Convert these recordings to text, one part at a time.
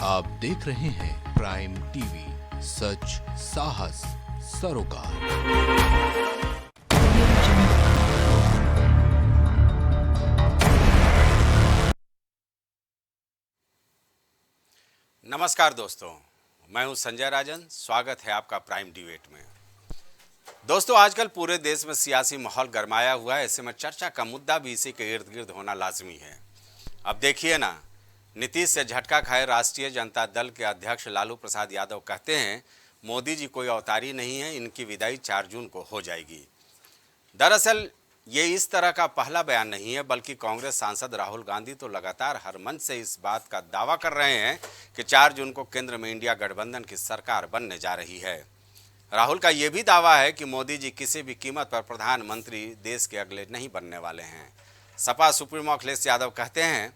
आप देख रहे हैं प्राइम टीवी, सच साहस सरोकार। नमस्कार दोस्तों, मैं हूं संजय राजन। स्वागत है आपका प्राइम डिबेट में। दोस्तों, आजकल पूरे देश में सियासी माहौल गरमाया हुआ है। ऐसे में चर्चा का मुद्दा भी इसी के इर्द गिर्द होना लाजमी है। अब देखिए ना, नीतीश से झटका खाए राष्ट्रीय जनता दल के अध्यक्ष लालू प्रसाद यादव कहते हैं मोदी जी कोई अवतारी नहीं है, इनकी विदाई 4 जून को हो जाएगी। दरअसल ये इस तरह का पहला बयान नहीं है, बल्कि कांग्रेस सांसद राहुल गांधी तो लगातार हर मंच से इस बात का दावा कर रहे हैं कि 4 जून को केंद्र में इंडिया गठबंधन की सरकार बनने जा रही है। राहुल का यह भी दावा है कि मोदी जी किसी भी कीमत पर प्रधानमंत्री देश के अगले नहीं बनने वाले हैं। सपा सुप्रीमो अखिलेश यादव कहते हैं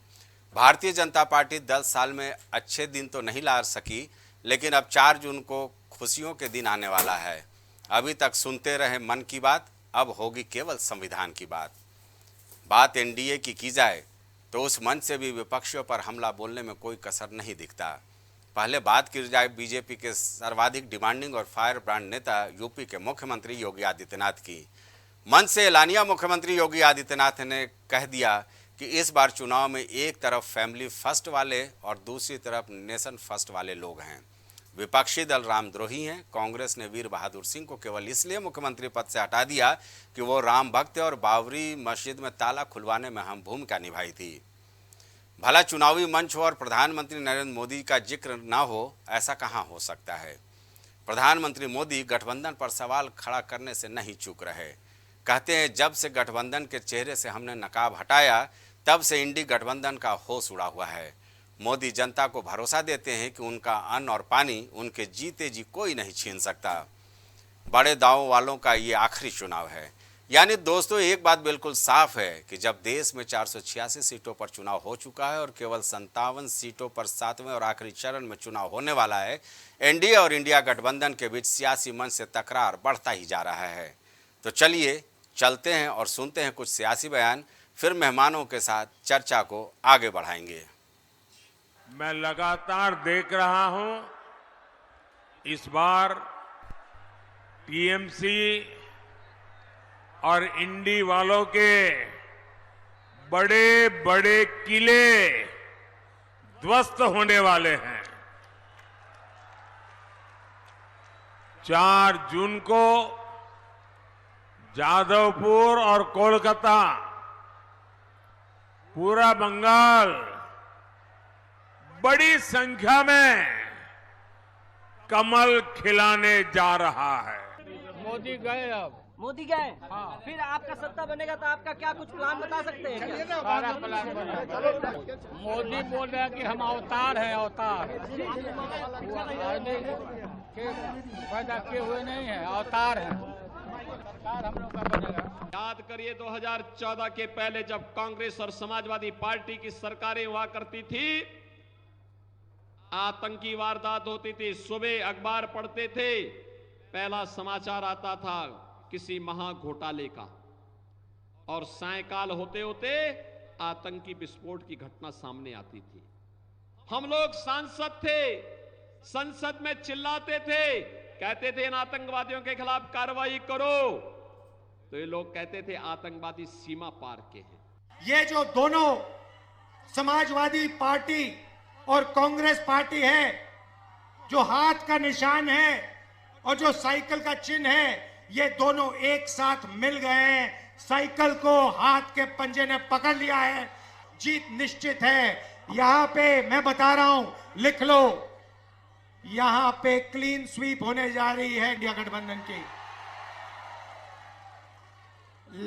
भारतीय जनता पार्टी 10 साल में अच्छे दिन तो नहीं ला सकी, लेकिन अब 4 जून को खुशियों के दिन आने वाला है। अभी तक सुनते रहे मन की बात, अब होगी केवल संविधान की बात एनडीए की जाए तो उस मंच से भी विपक्षियों पर हमला बोलने में कोई कसर नहीं दिखता। पहले बात की जाए बीजेपी के सर्वाधिक डिमांडिंग और फायर ब्रांड नेता यूपी के मुख्यमंत्री योगी आदित्यनाथ की। मंच से एलानिया मुख्यमंत्री योगी आदित्यनाथ ने कह दिया कि इस बार चुनाव में एक तरफ फैमिली फर्स्ट वाले और दूसरी तरफ नेशन फर्स्ट वाले लोग हैं। विपक्षी दल रामद्रोही हैं। कांग्रेस ने वीर बहादुर सिंह को केवल इसलिए मुख्यमंत्री पद से हटा दिया कि वो राम भक्त और बाबरी मस्जिद में ताला खुलवाने में अहम भूमिका निभाई थी। भला चुनावी मंच हो और प्रधानमंत्री नरेंद्र मोदी का जिक्र ना हो, ऐसा कहाँ हो सकता है। प्रधानमंत्री मोदी गठबंधन पर सवाल खड़ा करने से नहीं चूक रहे। कहते हैं जब से गठबंधन के चेहरे से हमने नकाब हटाया तब से इंडी गठबंधन का होश उड़ा हुआ है। मोदी जनता को भरोसा देते हैं कि उनका अन्न और पानी उनके जीते जी कोई नहीं छीन सकता। बड़े दावों वालों का ये आखिरी चुनाव है। यानी दोस्तों, एक बात बिल्कुल साफ है कि जब देश में 486 सीटों पर चुनाव हो चुका है और केवल 57 सीटों पर 7वें और आखिरी चरण में चुनाव होने वाला है, एनडीए और इंडिया गठबंधन के बीच सियासी मंच से तकरार बढ़ता ही जा रहा है। तो चलिए चलते हैं और सुनते हैं कुछ सियासी बयान, फिर मेहमानों के साथ चर्चा को आगे बढ़ाएंगे। मैं लगातार देख रहा हूं इस बार टीएमसी और इंडी वालों के बड़े बड़े किले ध्वस्त होने वाले हैं। 4 जून को जादवपुर और कोलकाता, पूरा बंगाल बड़ी संख्या में कमल खिलाने जा रहा है। मोदी गए, अब मोदी गए। हाँ। फिर आपका सत्ता बनेगा तो आपका क्या कुछ प्लान बता सकते हैं क्या? सारा प्लान बना। मोदी बोल रहे हैं कि हम अवतार हैं, अवतार पैदा किए हुए नहीं है, अवतार हैं। सरकार हम लोग का बनेगा। याद करिए 2014 के पहले जब कांग्रेस और समाजवादी पार्टी की सरकारें हुआ करती थी, आतंकी वारदात होती थी। सुबह अखबार पढ़ते थे, पहला समाचार आता था किसी महा घोटाले का, और सायंकाल होते होते आतंकी विस्फोट की घटना सामने आती थी। हम लोग सांसद थे, संसद में चिल्लाते थे, कहते थे इन आतंकवादियों के खिलाफ कार्रवाई करो, तो ये लोग कहते थे आतंकवादी सीमा पार के हैं। ये जो दोनों समाजवादी पार्टी और कांग्रेस पार्टी है, जो हाथ का निशान है और जो साइकिल का चिन्ह है, ये दोनों एक साथ मिल गए हैं। साइकिल को हाथ के पंजे ने पकड़ लिया है। जीत निश्चित है। यहां पे मैं बता रहा हूं, लिख लो, यहां पे क्लीन स्वीप होने जा रही है इंडिया गठबंधन की।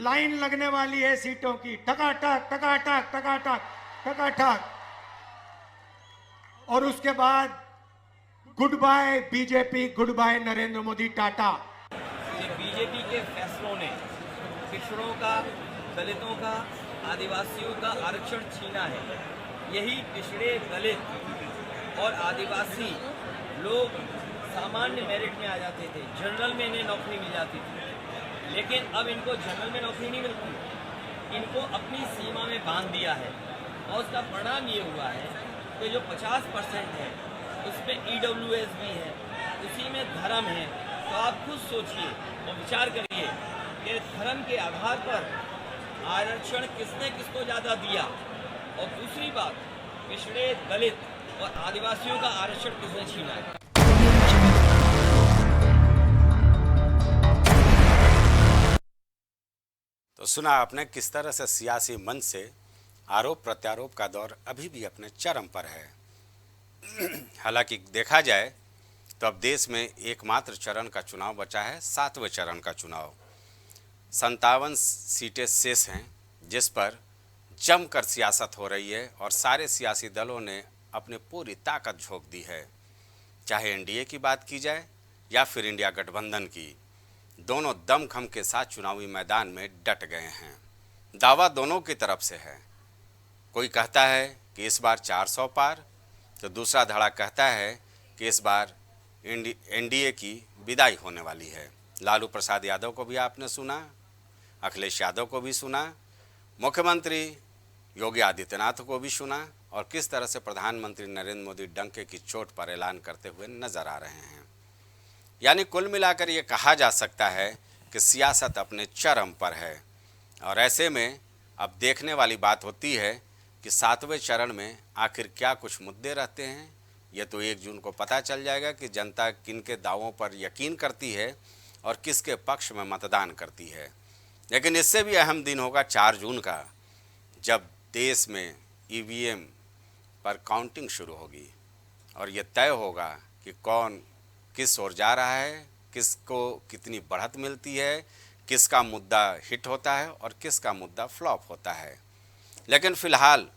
लाइन लगने वाली है सीटों की, टकाटक टकाटक टकाटक टकाटक। और उसके बाद good bye BJP, good bye Narendra Modi, टाटा। बीजेपी के फैसलों ने पिछड़ों का, दलितों का, आदिवासियों का आरक्षण छीना है। यही पिछड़े, दलित और आदिवासी लोग सामान्य मेरिट में आ जाते थे, जनरल में इन्हें नौकरी मिल जाती थी, लेकिन अब इनको जनरल में नौकरी नहीं मिलती, इनको अपनी सीमा में बांध दिया है। और उसका परिणाम ये हुआ है उसके जो 50% है उसमें EWS भी है, उसी में धर्म है। तो आप खुद सोचिए और विचार करिए कि धर्म के आधार पर आरक्षण किसने किसको ज़्यादा दिया, और दूसरी बात पिछड़े दलित और आदिवासियों का आरक्षण किसने छीना है। तो सुना आपने किस तरह से सियासी मंच से आरोप प्रत्यारोप का दौर अभी भी अपने चरम पर है। हालांकि देखा जाए तो अब देश में एकमात्र चरण का चुनाव बचा है, 7वें चरण का चुनाव। 57 सीटें शेष हैं जिस पर जमकर सियासत हो रही है और सारे सियासी दलों ने अपनी पूरी ताकत झोंक दी है। चाहे एनडीए की बात की जाए या फिर इंडिया गठबंधन की, दोनों दमखम के साथ चुनावी मैदान में डट गए हैं। दावा दोनों की तरफ से है। कोई कहता है कि इस बार 400 पार, तो दूसरा धड़ा कहता है कि इस बार एनडीए की विदाई होने वाली है। लालू प्रसाद यादव को भी आपने सुना, अखिलेश यादव को भी सुना, मुख्यमंत्री योगी आदित्यनाथ को भी सुना, और किस तरह से प्रधानमंत्री नरेंद्र मोदी डंके की चोट पर ऐलान करते हुए नजर आ रहे हैं। यानी कुल मिलाकर ये कहा जा सकता है कि सियासत अपने चरम पर है। और ऐसे में अब देखने वाली बात होती है कि 7वें चरण में आखिर क्या कुछ मुद्दे रहते हैं। ये तो 1 जून को पता चल जाएगा कि जनता किनके दावों पर यकीन करती है और किसके पक्ष में मतदान करती है। लेकिन इससे भी अहम दिन होगा 4 जून का, जब देश में ईवीएम पर काउंटिंग शुरू होगी और ये तय होगा कि कौन किस ओर जा रहा है, किसको कितनी बढ़त मिलती है, किसका मुद्दा हिट होता है और किसका मुद्दा फ्लॉप होता है। लेकिन फ़िलहाल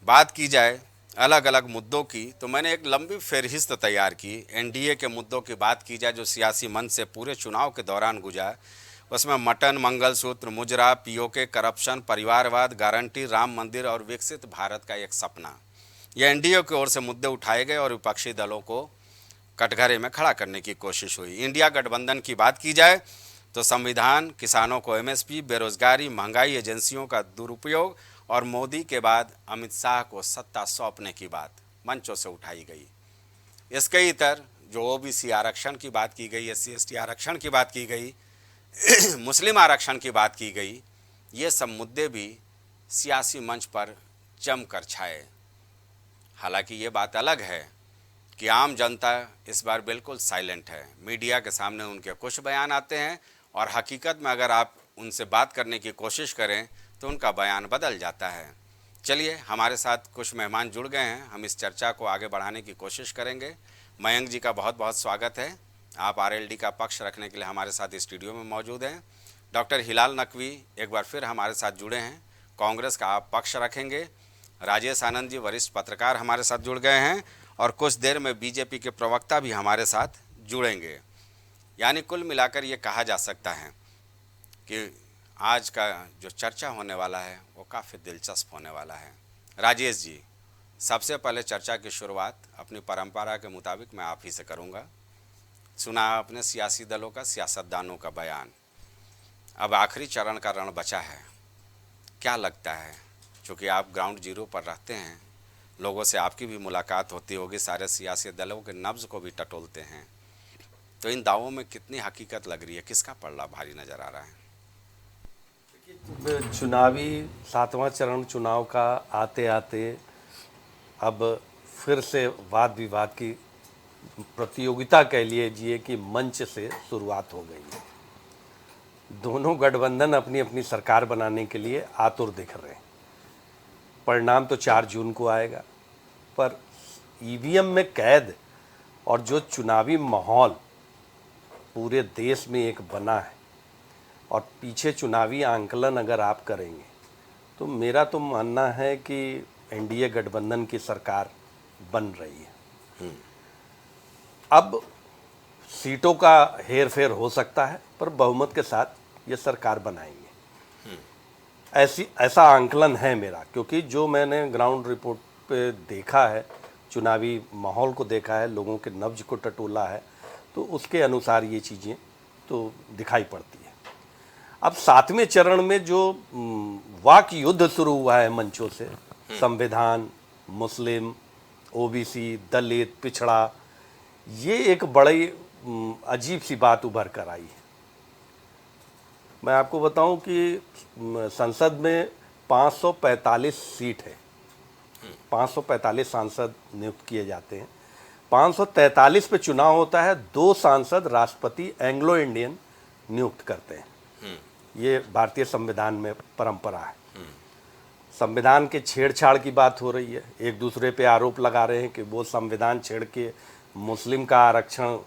बात की जाए अलग अलग मुद्दों की, तो मैंने एक लंबी फहरिस्त तैयार की। एनडीए के मुद्दों की बात की जाए जो सियासी मंच से पूरे चुनाव के दौरान गुजरा, उसमें मटन, मंगलसूत्र, मुजरा, पीओके, करप्शन, परिवारवाद, गारंटी, राम मंदिर और विकसित भारत का एक सपना, ये एनडीए की ओर से मुद्दे उठाए गए और विपक्षी दलों को कटघरे में खड़ा करने की कोशिश हुई। इंडिया गठबंधन की बात की जाए तो संविधान, किसानों को एमएसपी, बेरोजगारी, महंगाई, एजेंसियों का दुरुपयोग और मोदी के बाद अमित शाह को सत्ता सौंपने की बात मंचों से उठाई गई। इसके इतर जो ओबीसी आरक्षण की बात की गई, SC/ST आरक्षण की बात की गई, मुस्लिम आरक्षण की बात की गई, ये सब मुद्दे भी सियासी मंच पर जमकर छाए। हालांकि ये बात अलग है कि आम जनता इस बार बिल्कुल साइलेंट है। मीडिया के सामने उनके कुछ बयान आते हैं और हकीकत में अगर आप उनसे बात करने की कोशिश करें तो उनका बयान बदल जाता है। चलिए, हमारे साथ कुछ मेहमान जुड़ गए हैं, हम इस चर्चा को आगे बढ़ाने की कोशिश करेंगे। मयंक जी का बहुत बहुत स्वागत है, आप आरएलडी का पक्ष रखने के लिए हमारे साथ स्टूडियो में मौजूद हैं। डॉक्टर हिलाल नकवी एक बार फिर हमारे साथ जुड़े हैं, कांग्रेस का आप पक्ष रखेंगे। राजेश आनंद जी वरिष्ठ पत्रकार हमारे साथ जुड़ गए हैं और कुछ देर में बीजेपी के प्रवक्ता भी हमारे साथ जुड़ेंगे। यानी कुल मिलाकर ये कहा जा सकता है कि आज का जो चर्चा होने वाला है वो काफ़ी दिलचस्प होने वाला है। राजेश जी, सबसे पहले चर्चा की शुरुआत अपनी परंपरा के मुताबिक मैं आप ही से करूंगा। सुना आपने सियासी दलों का, सियासतदानों का बयान। अब आखिरी चरण का रण बचा है, क्या लगता है? चूँकि आप ग्राउंड जीरो पर रहते हैं, लोगों से आपकी भी मुलाकात होती होगी, सारे सियासी दलों के नब्ज़ को भी टटोलते हैं, तो इन दावों में कितनी हकीकत लग रही है, किसका पल्ला भारी नज़र आ रहा है? चुनावी 7वां चरण चुनाव का आते आते अब फिर से वाद विवाद की प्रतियोगिता कह लीजिए कि मंच से शुरुआत हो गई है। दोनों गठबंधन अपनी अपनी सरकार बनाने के लिए आतुर दिख रहे हैं। परिणाम तो 4 जून को आएगा, पर ईवीएम में कैद और जो चुनावी माहौल पूरे देश में एक बना है और पीछे चुनावी आंकलन अगर आप करेंगे तो मेरा तो मानना है कि एनडीए गठबंधन की सरकार बन रही है। अब सीटों का हेरफेर हो सकता है पर बहुमत के साथ ये सरकार बनाएंगे, ऐसा आंकलन है मेरा, क्योंकि जो मैंने ग्राउंड रिपोर्ट पे देखा है, चुनावी माहौल को देखा है, लोगों के नब्ज को टटोला है, तो उसके अनुसार ये चीज़ें तो दिखाई पड़ती है। अब 7वें चरण में जो वाक युद्ध शुरू हुआ है मंचों से, संविधान, मुस्लिम, ओबीसी, दलित, पिछड़ा, ये एक बड़ी अजीब सी बात उभर कर आई है। मैं आपको बताऊं कि संसद में 545 सीट है, 545 सांसद नियुक्त किए जाते हैं। 543 पे चुनाव होता है, 2 सांसद राष्ट्रपति एंग्लो इंडियन नियुक्त करते हैं। ये भारतीय संविधान में परंपरा है। संविधान के छेड़छाड़ की बात हो रही है, एक दूसरे पे आरोप लगा रहे हैं कि वो संविधान छेड़ के मुस्लिम का आरक्षण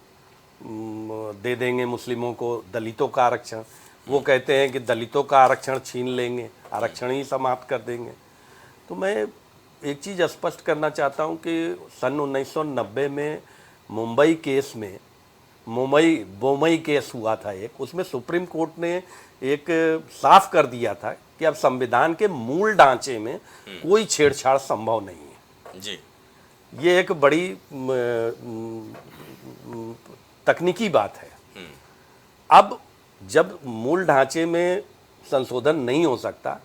दे देंगे, मुस्लिमों को, दलितों का आरक्षण, वो कहते हैं कि दलितों का आरक्षण छीन लेंगे, आरक्षण ही समाप्त कर देंगे। तो मैं एक चीज़ स्पष्ट करना चाहता हूं कि सन 1990 में मुंबई केस में बोमई केस हुआ था एक, उसमें सुप्रीम कोर्ट ने एक साफ कर दिया था कि अब संविधान के मूल ढांचे में कोई छेड़छाड़ संभव नहीं है जी। ये एक बड़ी तकनीकी बात है। अब जब मूल ढांचे में संशोधन नहीं हो सकता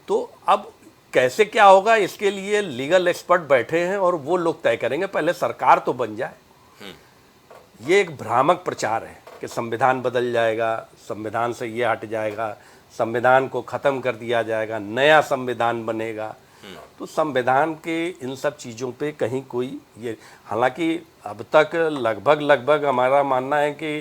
तो अब कैसे क्या होगा, इसके लिए लीगल एक्सपर्ट बैठे हैं और वो लोग तय करेंगे, पहले सरकार तो बन जाए। ये एक भ्रामक प्रचार है कि संविधान बदल जाएगा, संविधान से ये हट जाएगा, संविधान को ख़त्म कर दिया जाएगा, नया संविधान बनेगा। तो संविधान के इन सब चीज़ों पे कहीं कोई ये, हालांकि अब तक लगभग हमारा मानना है कि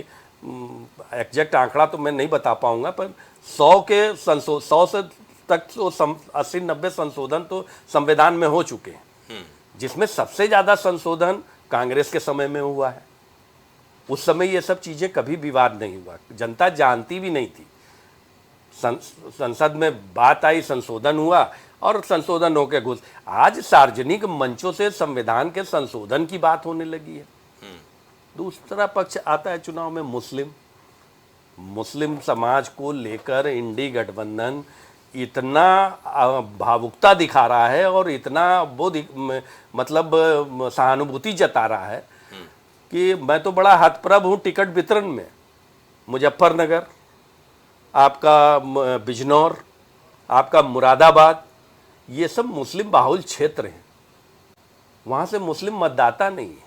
एग्जैक्ट आंकड़ा तो मैं नहीं बता पाऊंगा, पर 100 से तक तो 80-90 संशोधन तो संविधान में हो चुके हैं, जिसमें सबसे ज़्यादा संशोधन कांग्रेस के समय में हुआ है। उस समय ये सब चीज़ें कभी विवाद नहीं हुआ, जनता जानती भी नहीं थी। संसद में बात आई, संशोधन हुआ और संशोधन होकर घुस। आज सार्वजनिक मंचों से संविधान के संशोधन की बात होने लगी है। दूसरा पक्ष आता है चुनाव में मुस्लिम समाज को लेकर इंडी गठबंधन इतना भावुकता दिखा रहा है और इतना वो मतलब सहानुभूति जता रहा है कि मैं तो बड़ा हतप्रभ हूँ टिकट वितरण में। मुजफ्फरनगर, आपका बिजनौर, आपका मुरादाबाद, ये सब मुस्लिम बाहुल क्षेत्र हैं, वहाँ से मुस्लिम मतदाता नहीं है।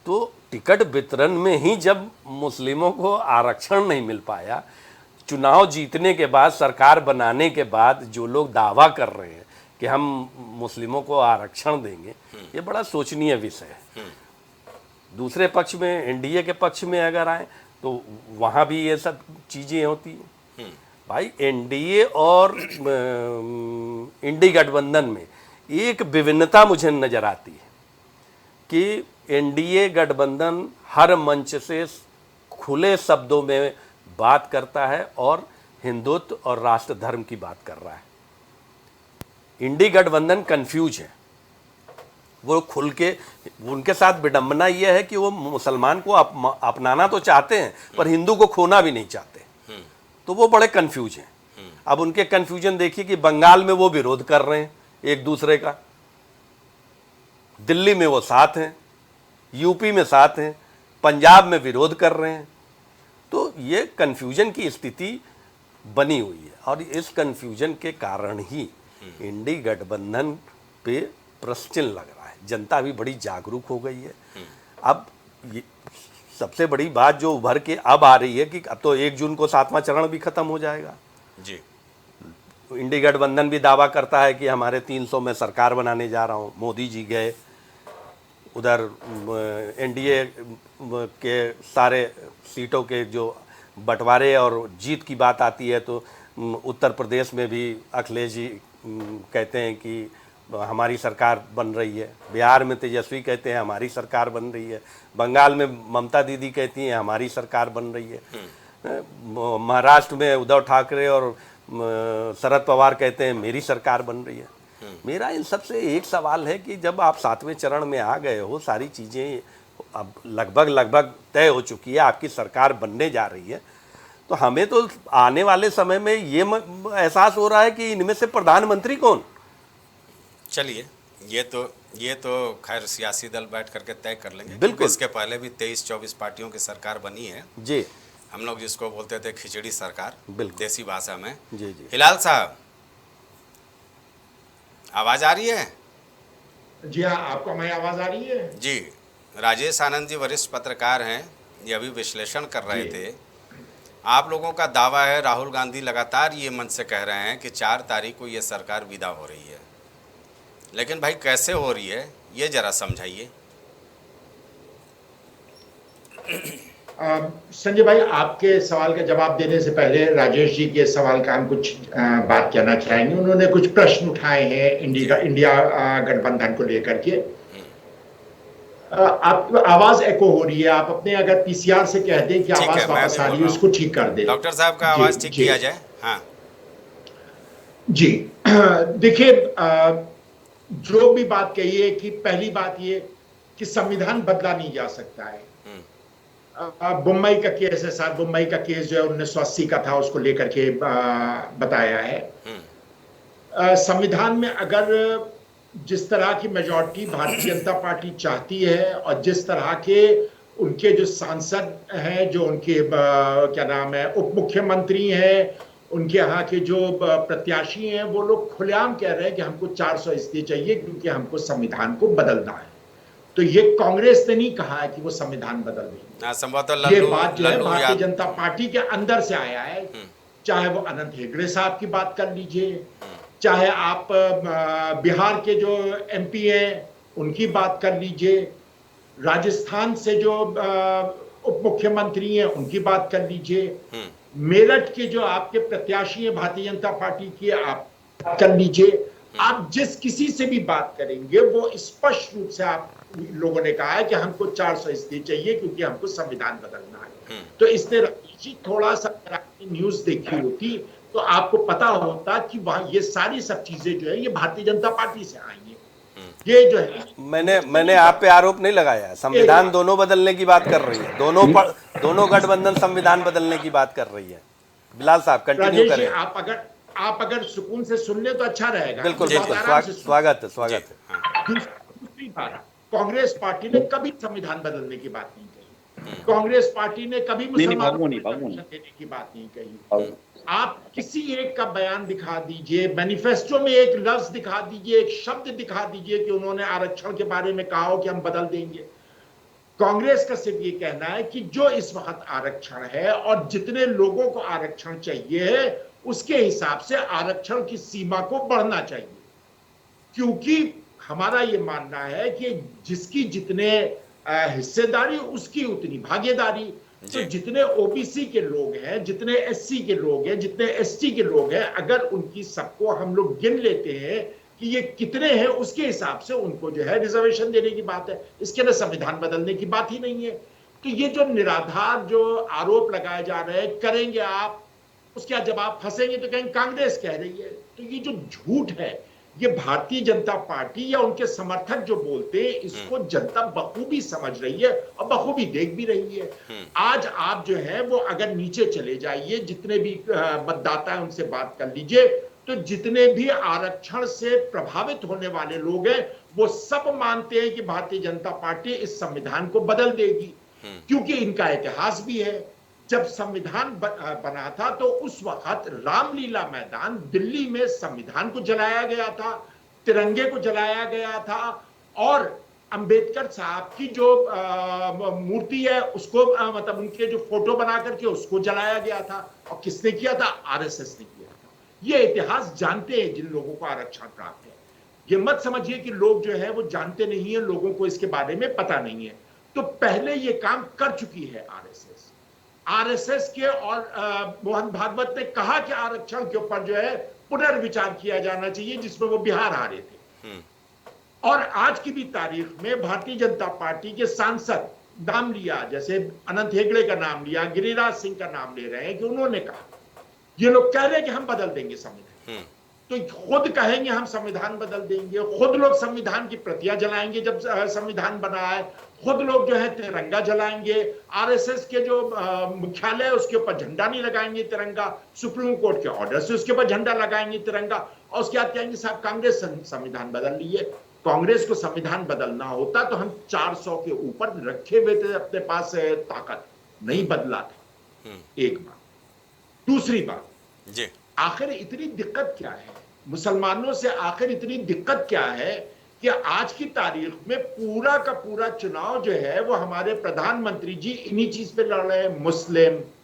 तो टिकट वितरण में ही जब मुस्लिमों को आरक्षण नहीं मिल पाया, चुनाव जीतने के बाद, सरकार बनाने के बाद जो लोग दावा कर रहे हैं कि हम मुस्लिमों को आरक्षण देंगे, ये बड़ा सोचनीय विषय है। दूसरे पक्ष में, एनडीए के पक्ष में अगर आए तो वहाँ भी ये सब चीज़ें होती हैं। भाई एनडीए और इंडी गठबंधन में एक विभिन्नता मुझे नज़र आती है कि एनडीए गठबंधन हर मंच से खुले शब्दों में बात करता है और हिंदुत्व और राष्ट्र धर्म की बात कर रहा है। इंडी गठबंधन कंफ्यूज है, वो खुल के, उनके साथ विडंबना यह है कि वो मुसलमान को अपनाना तो चाहते हैं पर हिंदू को खोना भी नहीं चाहते, तो वो बड़े कंफ्यूज हैं। अब उनके कंफ्यूजन देखिए कि बंगाल में वो विरोध कर रहे हैं एक दूसरे का, दिल्ली में वो साथ हैं, यूपी में साथ हैं, पंजाब में विरोध कर रहे हैं। तो ये कन्फ्यूजन की स्थिति बनी हुई है और इस कन्फ्यूजन के कारण ही इंडी गठबंधन पे प्रश्न चिन्ह लग रहा है। जनता भी बड़ी जागरूक हो गई है। अब ये सबसे बड़ी बात जो उभर के अब आ रही है कि अब तो 1 जून को 7वां चरण भी खत्म हो जाएगा जी। इंडी गठबंधन भी दावा करता है कि हमारे 300 में सरकार बनाने जा रहा हूँ। मोदी जी गए उधर, एनडीए के सारे सीटों के जो बंटवारे और जीत की बात आती है तो उत्तर प्रदेश में भी अखिलेश जी कहते हैं कि हमारी सरकार बन रही है, बिहार में तेजस्वी कहते हैं हमारी सरकार बन रही है, बंगाल में ममता दीदी कहती हैं हमारी सरकार बन रही है, महाराष्ट्र में उद्धव ठाकरे और शरद पवार कहते हैं मेरी सरकार बन रही है। मेरा इन सबसे एक सवाल है कि जब आप 7वें चरण में आ गए हो, सारी चीज़ें अब लगभग तय हो चुकी है, आपकी सरकार बनने जा रही है, तो हमें तो आने वाले समय में ये एहसास हो रहा है कि इनमें से प्रधानमंत्री कौन। चलिए, ये तो खैर सियासी दल बैठ करके तय कर लेंगे। बिल्कुल। इसके पहले भी 23-24 पार्टियों की सरकार बनी है जी। हम लोग जिसको बोलते थे खिचड़ी सरकार, बिल्कुल, देसी भाषा में। जी जी। हिलाल साहब, आवाज आ रही है? जी हाँ, आपको हमारी आवाज आ रही है? जी, राजेश आनंद जी वरिष्ठ पत्रकार हैं, ये अभी विश्लेषण कर रहे जी। थे। आप लोगों का दावा है, राहुल गांधी लगातार ये मंच से कह रहे हैं कि 4 तारीख को ये सरकार विदा हो रही है, लेकिन भाई कैसे हो रही है ये जरा समझाइए। संजय भाई, आपके सवाल का जवाब देने से पहले राजेश जी के सवाल का हम कुछ बात कहना चाहेंगे। उन्होंने कुछ प्रश्न उठाए हैं इंडिया गठबंधन को लेकर के। आपकी आवाज एको हो रही है, आप अपने अगर पीसीआर से कह दें कि आवाज वापस आ रही है, उसको ठीक कर दें। डॉक्टर साहब का आवाज ठीक किया जाए। हाँ जी, देखिए, जो भी बात कही है कि पहली बात ये कि संविधान बदला नहीं जा सकता है। मुंबई का केस है सर, मुंबई का केस जो है 1980 का था, उसको लेकर के बताया है। संविधान में अगर जिस तरह की मेजॉरिटी भारतीय जनता पार्टी चाहती है और जिस तरह के उनके जो सांसद हैं, जो उनके क्या नाम है, उप मुख्यमंत्री हैं, उनके यहाँ के जो प्रत्याशी हैं, वो लोग खुलेआम कह रहे हैं कि हमको 400 इसलिए चाहिए क्योंकि हमको संविधान को बदलना है। तो ये कांग्रेस ने नहीं कहा है कि वो संविधान बदल देंगे। संभवतः ये बात जो है भारतीय जनता पार्टी के अंदर से आया है। चाहे वो अनंत हेगड़े साहब की बात कर लीजिए, चाहे आप बिहार के जो एमपी हैं उनकी बात कर लीजिए, राजस्थान से जो उप मुख्यमंत्री हैं उनकी बात कर लीजिए, मेरठ के जो आपके प्रत्याशी हैं भारतीय जनता पार्टी की, आप कर लीजिए। आप जिस किसी से भी बात करेंगे वो स्पष्ट रूप से आप लोगों ने कहा है कि हमको 400 इसलिए चाहिए क्योंकि हमको संविधान बदलना है। तो इसने थोड़ा सा न्यूज देखी होती तो आपको पता होता कि वहां ये सारी सब चीजें जो है ये भारतीय जनता पार्टी से आई है। ये जो है मैंने आप पे आरोप नहीं लगाया। संविधान दोनों बदलने की बात कर रही है, दोनों गठबंधन संविधान बदलने की बात कर रही है। बिलाल साहब कंटिन्यू करें। आप अगर सुकून से सुन ले तो अच्छा रहेगा। बिल्कुल स्वागत है। दूसरी बात, कांग्रेस पार्टी ने कभी संविधान बदलने की बात नहीं कही। कांग्रेस पार्टी ने कभी मुसलमानों को देने की बात नहीं कही। आप किसी एक का बयान दिखा दीजिए, मैनिफेस्टो में एक लफ्ज दिखा दीजिए, एक शब्द दिखा दीजिए कि उन्होंने आरक्षण के बारे में कहा हो कि हम बदल देंगे। कांग्रेस का सिर्फ ये कहना है कि जो इस वक्त आरक्षण है और जितने लोगों को आरक्षण चाहिए है उसके हिसाब से आरक्षण की सीमा को बढ़ना चाहिए, क्योंकि हमारा ये मानना है कि जिसकी जितने हिस्सेदारी उसकी उतनी भागीदारी। तो जितने ओबीसी के लोग हैं, जितने एससी के लोग हैं, जितने एसटी के लोग हैं, अगर उनकी सबको हम लोग गिन लेते हैं कि ये कितने हैं, उसके हिसाब से उनको जो है रिजर्वेशन देने की बात है। इसके लिए संविधान बदलने की बात ही नहीं है। तो ये जो निराधार जो आरोप लगाए जा रहे हैं, करेंगे आप, उसके बाद जब आप फंसेंगे तो कहेंगे कांग्रेस कह रही है। तो ये जो झूठ है, ये भारतीय जनता पार्टी या उनके समर्थक जो बोलते हैं, इसको जनता बखूबी समझ रही है और बखूबी देख भी रही है। आज आप जो है वो अगर नीचे चले जाइए, जितने भी मतदाता है उनसे बात कर लीजिए, तो जितने भी आरक्षण से प्रभावित होने वाले लोग हैं वो सब मानते हैं कि भारतीय जनता पार्टी इस संविधान को बदल देगी, क्योंकि इनका इतिहास भी है। जब संविधान बना था तो उस वक्त रामलीला मैदान दिल्ली में संविधान को जलाया गया था, तिरंगे को जलाया गया था और अंबेडकर साहब की जो मूर्ति है उसको मतलब उनके जो फोटो बना करके उसको जलाया गया था। और किसने किया था? आरएसएस ने किया था। ये इतिहास जानते हैं जिन लोगों को आरक्षण प्राप्त है। ये मत समझिए कि लोग जो है वो जानते नहीं है, लोगों को इसके बारे में पता नहीं है। तो पहले ये काम कर चुकी है आरएसएस के, और मोहन भागवत ने कहा कि आरक्षण के ऊपर जो है पुनर्विचार किया जाना चाहिए, जिसमें वो बिहार हारे थे। और आज की भी तारीख में भारतीय जनता पार्टी के सांसद नाम लिया, जैसे अनंत हेगड़े का नाम लिया, गिरिराज सिंह का नाम ले रहे हैं कि उन्होंने कहा, ये लोग कह रहे हैं कि हम बदल देंगे संविधान। तो खुद कहेंगे हम संविधान बदल देंगे, खुद लोग संविधान की प्रतियां जलाएंगे जब संविधान बना है, खुद लोग जो है तिरंगा जलाएंगे, आरएसएस के जो मुख्यालय है उसके ऊपर झंडा नहीं लगाएंगे तिरंगा, सुप्रीम कोर्ट के ऑर्डर से उसके ऊपर झंडा लगाएंगे तिरंगा, और उसके बाद कहेंगे साहब कांग्रेस संविधान बदल ली है। कांग्रेस को संविधान बदलना होता तो हम 400 के ऊपर रखे हुए थे अपने पास ताकत, नहीं बदला था। एक बात। दूसरी बात जी, आखिर इतनी दिक्कत क्या है मुसलमानों से? आखिर इतनी दिक्कत क्या है कि आज की तारीख में पूरा का पूरा चुनाव जो है वो हमारे प्रधानमंत्री जी इन्हीं चीज पे लड़ रहे हैं,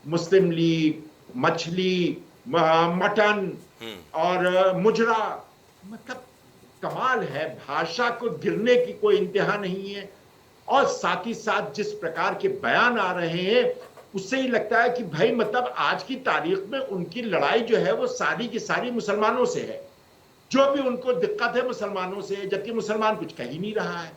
मुस्लिम लीग, मछली, मटन और मुजरा। मतलब कमाल है, भाषा को गिरने की कोई इंतहा नहीं है। और साथ ही साथ जिस प्रकार के बयान आ रहे हैं उससे ही लगता है कि भाई मतलब आज की तारीख में उनकी लड़ाई जो है वो सारी की सारी मुसलमानों से है, जो भी उनको दिक्कत है मुसलमानों से, जबकि मुसलमान कुछ कह ही नहीं रहा है।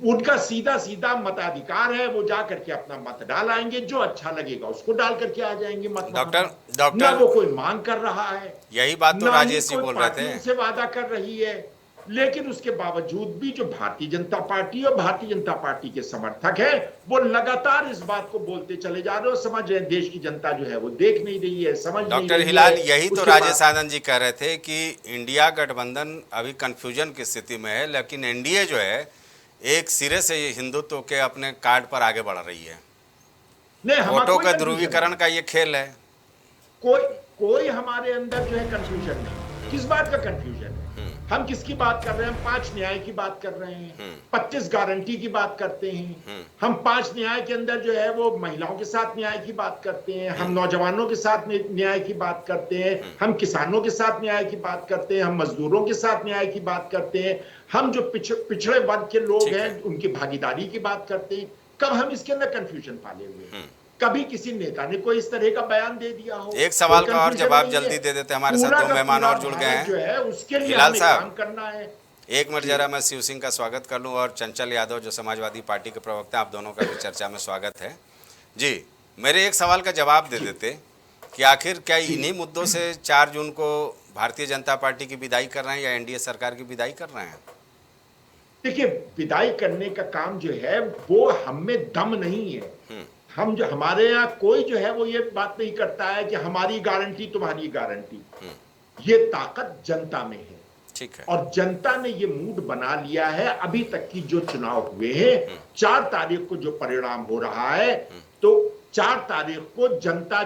उनका सीधा सीधा मताधिकार है, वो जा करके अपना मत डाल आएंगे, जो अच्छा लगेगा उसको डाल करके आ जाएंगे मत। डॉक्टर ना वो कोई मांग कर रहा है, यही बात तो राजेश जी बोल रहे थे, उनसे वादा कर रही है। लेकिन उसके बावजूद भी जो भारतीय जनता पार्टी और भारतीय जनता पार्टी के समर्थक हैं वो लगातार इस बात को बोलते चले जा रहे हो, समझ रहे हैं देश की जनता जो है वो देख नहीं रही है, समझ नहीं रही है। डॉक्टर हिलाल, यही तो राजेश आनंद जी कह रहे थे कि इंडिया गठबंधन अभी कंफ्यूजन की स्थिति में है, लेकिन एनडीए जो है एक सिरे से हिंदुत्व के अपने कार्ड पर आगे बढ़ रही है। वोटों का ध्रुवीकरण का ये खेल है। कोई हमारे अंदर जो है कंफ्यूजन नहीं। किस बात का कंफ्यूजन है? हम किसकी बात कर रहे हैं? हम 5 न्याय की बात कर रहे हैं, 25 गारंटी की बात करते हैं। हम 5 न्याय के अंदर जो है वो महिलाओं के साथ न्याय की बात करते हैं, हम नौजवानों के साथ न्याय की बात करते हैं, हम किसानों के साथ न्याय की बात करते हैं, हम मजदूरों के साथ न्याय की बात करते हैं, हम जो पिछड़े वर्ग के लोग हैं उनकी भागीदारी की बात करते हैं। कब हम इसके अंदर कंफ्यूजन पाले हुए हैं? कभी किसी नेता ने कोई इस तरह का बयान दे दिया हो? एक सवाल का और जवाब जल्दी दे देते, हमारे साथ 2 मेहमान और जुड़ गए हैं जो है उसके लिए हिलाल हमें साहब, काम करना है। एक मिनट जरा मैं शिव सिंह का स्वागत कर लूं और चंचल यादव जो समाजवादी पार्टी के प्रवक्ता, आप दोनों का भी चर्चा में स्वागत है जी। मेरे एक सवाल का जवाब दे देते कि आखिर क्या इन्हीं मुद्दों से 4 जून को भारतीय जनता पार्टी की विदाई कर रहे हैं या एनडीए सरकार की विदाई कर रहे हैं? देखिए, विदाई करने का काम जो है वो हम में दम नहीं है। हम जो हमारे यहाँ कोई जो है वो ये बात नहीं करता है कि हमारी गारंटी तुम्हारी गारंटी। ये ताकत जनता में है, ठीक है। और जनता ने ये मूड बना लिया है। अभी तक की जो चुनाव हुए हैं, 4 तारीख को जो परिणाम हो रहा है, तो 4 तारीख को जनता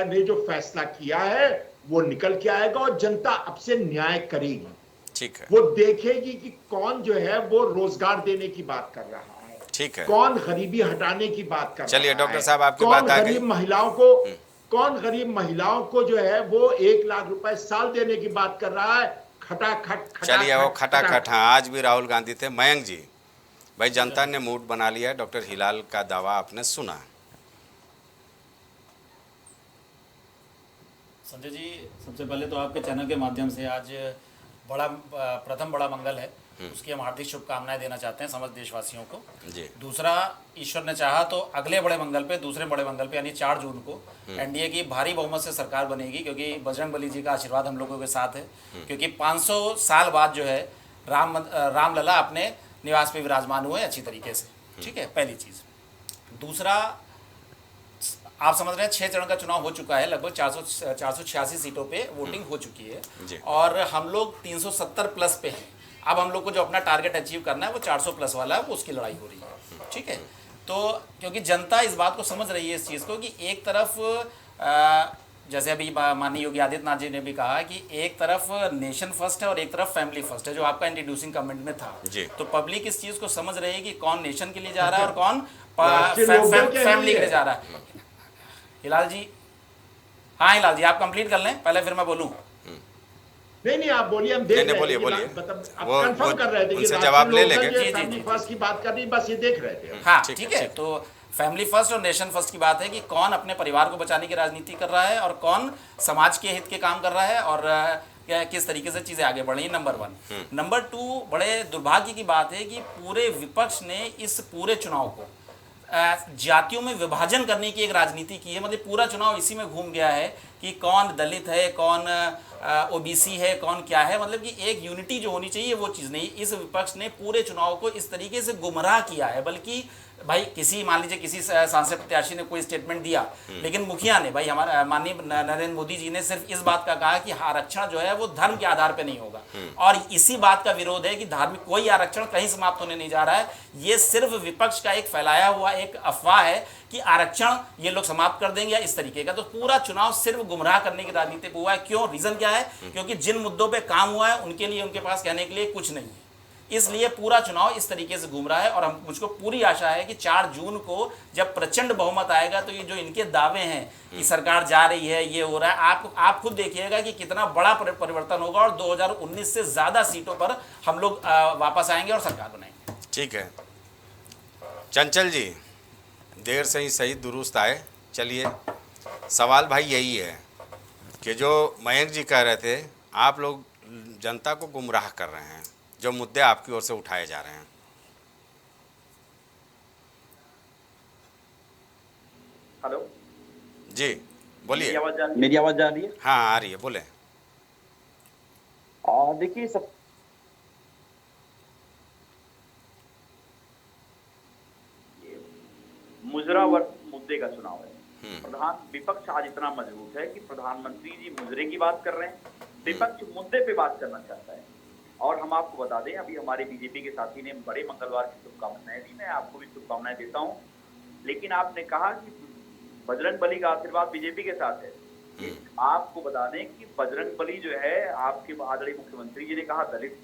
ने जो फैसला किया है वो निकल के आएगा और जनता अब से न्याय करेगी। ठीक है। वो देखेगी कि कौन जो है वो रोजगार देने की बात कर रहा है, ठीक है, कौन गरीबी हटाने की बात कर रहा है। चलिए डॉक्टर साहब, आपकी बात आ गई। कौन गरीब महिलाओं को जो है वो 1 लाख रुपए साल देने की बात कर रहा है। खटाखट। चलिए वो खटाखट, हाँ, आज भी राहुल गांधी थे। मयंक जी, भाई जनता ने मूड बना लिया है, डॉक्टर हिलाल का दावा आपने सुना। संजय जी, सबसे पहले तो आपके चैनल के माध्यम से आज प्रथम बड़ा मंगल है, उसकी हम हार्दिक शुभकामनाएं देना चाहते हैं समस्त देशवासियों को जी। दूसरा, ईश्वर ने चाहा तो अगले बड़े मंगल पे, दूसरे बड़े मंगल पे यानी 4 जून को एनडीए की भारी बहुमत से सरकार बनेगी, क्योंकि बजरंगबली जी का आशीर्वाद हम लोगों के साथ है। क्योंकि 500 साल बाद जो है रामलला अपने निवास पे विराजमान हुए अच्छी तरीके से, ठीक है, पहली चीज़। दूसरा, आप समझ रहे हैं 6 चरण का चुनाव हो चुका है, लगभग 486 सीटों पे वोटिंग हो चुकी है और हम लोग 370 प्लस पे हैं। अब हम लोग को जो अपना टारगेट अचीव करना है वो 400 प्लस वाला है, वो उसकी लड़ाई हो रही है, ठीक है। तो क्योंकि जनता इस बात को समझ रही है इस चीज़ को कि एक तरफ जैसे अभी माननीय योगी आदित्यनाथ जी ने भी कहा कि एक तरफ नेशन फर्स्ट है और एक तरफ फैमिली फर्स्ट है, जो आपका इंट्रोड्यूसिंग कमेंट में था। तो पब्लिक इस चीज़ को समझ रही है कि कौन नेशन के लिए जा रहा है और कौन फैमिली के लिए जा रहा है। हिलाल जी, हाँ हिलाल जी, आप कंप्लीट कर लें पहले, फिर मैं बोलूँ। नहीं, आप बोलिए, हम देख रहे हैं। बोलिए। वो कंफर्म कर रहे थे, उनसे जवाब ले लेंगे। फैमिली फर्स्ट की बात कर रही, बस ये देख रहे थे। हाँ, ठीक है। तो फैमिली फर्स्ट और नेशन फर्स्ट की बात है कि कौन अपने परिवार को बचाने की राजनीति कर रहा है और कौन समाज के हित के काम कर रहा है और किस तरीके से चीज़ें आगे बढ़ रही है, नंबर 1। नंबर 2, बड़े दुर्भाग्य की बात है कि पूरे विपक्ष ने इस पूरे चुनाव को जातियों में विभाजन करने की एक राजनीति की है। मतलब पूरा चुनाव इसी में घूम गया है कि कौन दलित है, कौन ओबीसी है, कौन क्या है। मतलब कि एक यूनिटी जो होनी चाहिए वो चीज़ नहीं। इस विपक्ष ने पूरे चुनाव को इस तरीके से गुमराह किया है। बल्कि भाई किसी, मान लीजिए किसी सांसद प्रत्याशी ने कोई स्टेटमेंट दिया, लेकिन मुखिया ने, भाई हमारा माननीय नरेंद्र मोदी जी ने सिर्फ इस बात का कहा कि आरक्षण जो है वो धर्म के आधार पे नहीं होगा, और इसी बात का विरोध है कि धार्मिक कोई आरक्षण कहीं समाप्त होने नहीं जा रहा है। ये सिर्फ विपक्ष का एक फैलाया हुआ एक अफवाह है कि आरक्षण ये लोग समाप्त कर देंगे या इस तरीके का। तो पूरा चुनाव सिर्फ गुमराह करने की राजनीति पे हुआ है। क्यों? रीजन क्या है? क्योंकि जिन मुद्दों पे काम हुआ है उनके लिए उनके पास कहने के लिए कुछ नहीं है। इसलिए पूरा चुनाव इस तरीके से घूम रहा है। और हम मुझको पूरी आशा है कि 4 जून को जब प्रचंड बहुमत आएगा तो ये जो इनके दावे हैं कि सरकार जा रही है, ये हो रहा है, आप खुद देखिएगा कि कितना बड़ा परिवर्तन होगा और 2019 से ज्यादा सीटों पर हम लोग वापस आएंगे और सरकार बनाएंगे। ठीक है चंचल जी, देर से ही सही दुरुस्त आए। चलिए, सवाल भाई यही है कि जो मयंक जी कह रहे थे, आप लोग जनता को गुमराह कर रहे हैं, जो मुद्दे आपकी ओर से उठाए जा रहे हैं। हेलो जी बोलिए। मेरी आवाज जा रही है? हाँ आ रही है, बोले। देखिए, सब मुजरावर्त मुद्दे का चुनाव है। विपक्ष आज इतना मजबूत है कि प्रधानमंत्री जी मुजरे की बात कर रहे हैं, विपक्ष मुद्दे पे बात करना चाहता है। और हम आपको बता दें, अभी हमारे बीजेपी के साथी ने बड़े मंगलवार की शुभकामनाएं दी, मैं आपको भी शुभकामनाएं देता हूं। लेकिन आपने कहा कि बजरंग बली का आशीर्वाद बीजेपी के साथ है। आपको बता दें कि बजरंग बली जो है, आपके आदरणीय मुख्यमंत्री जी ने कहा दलित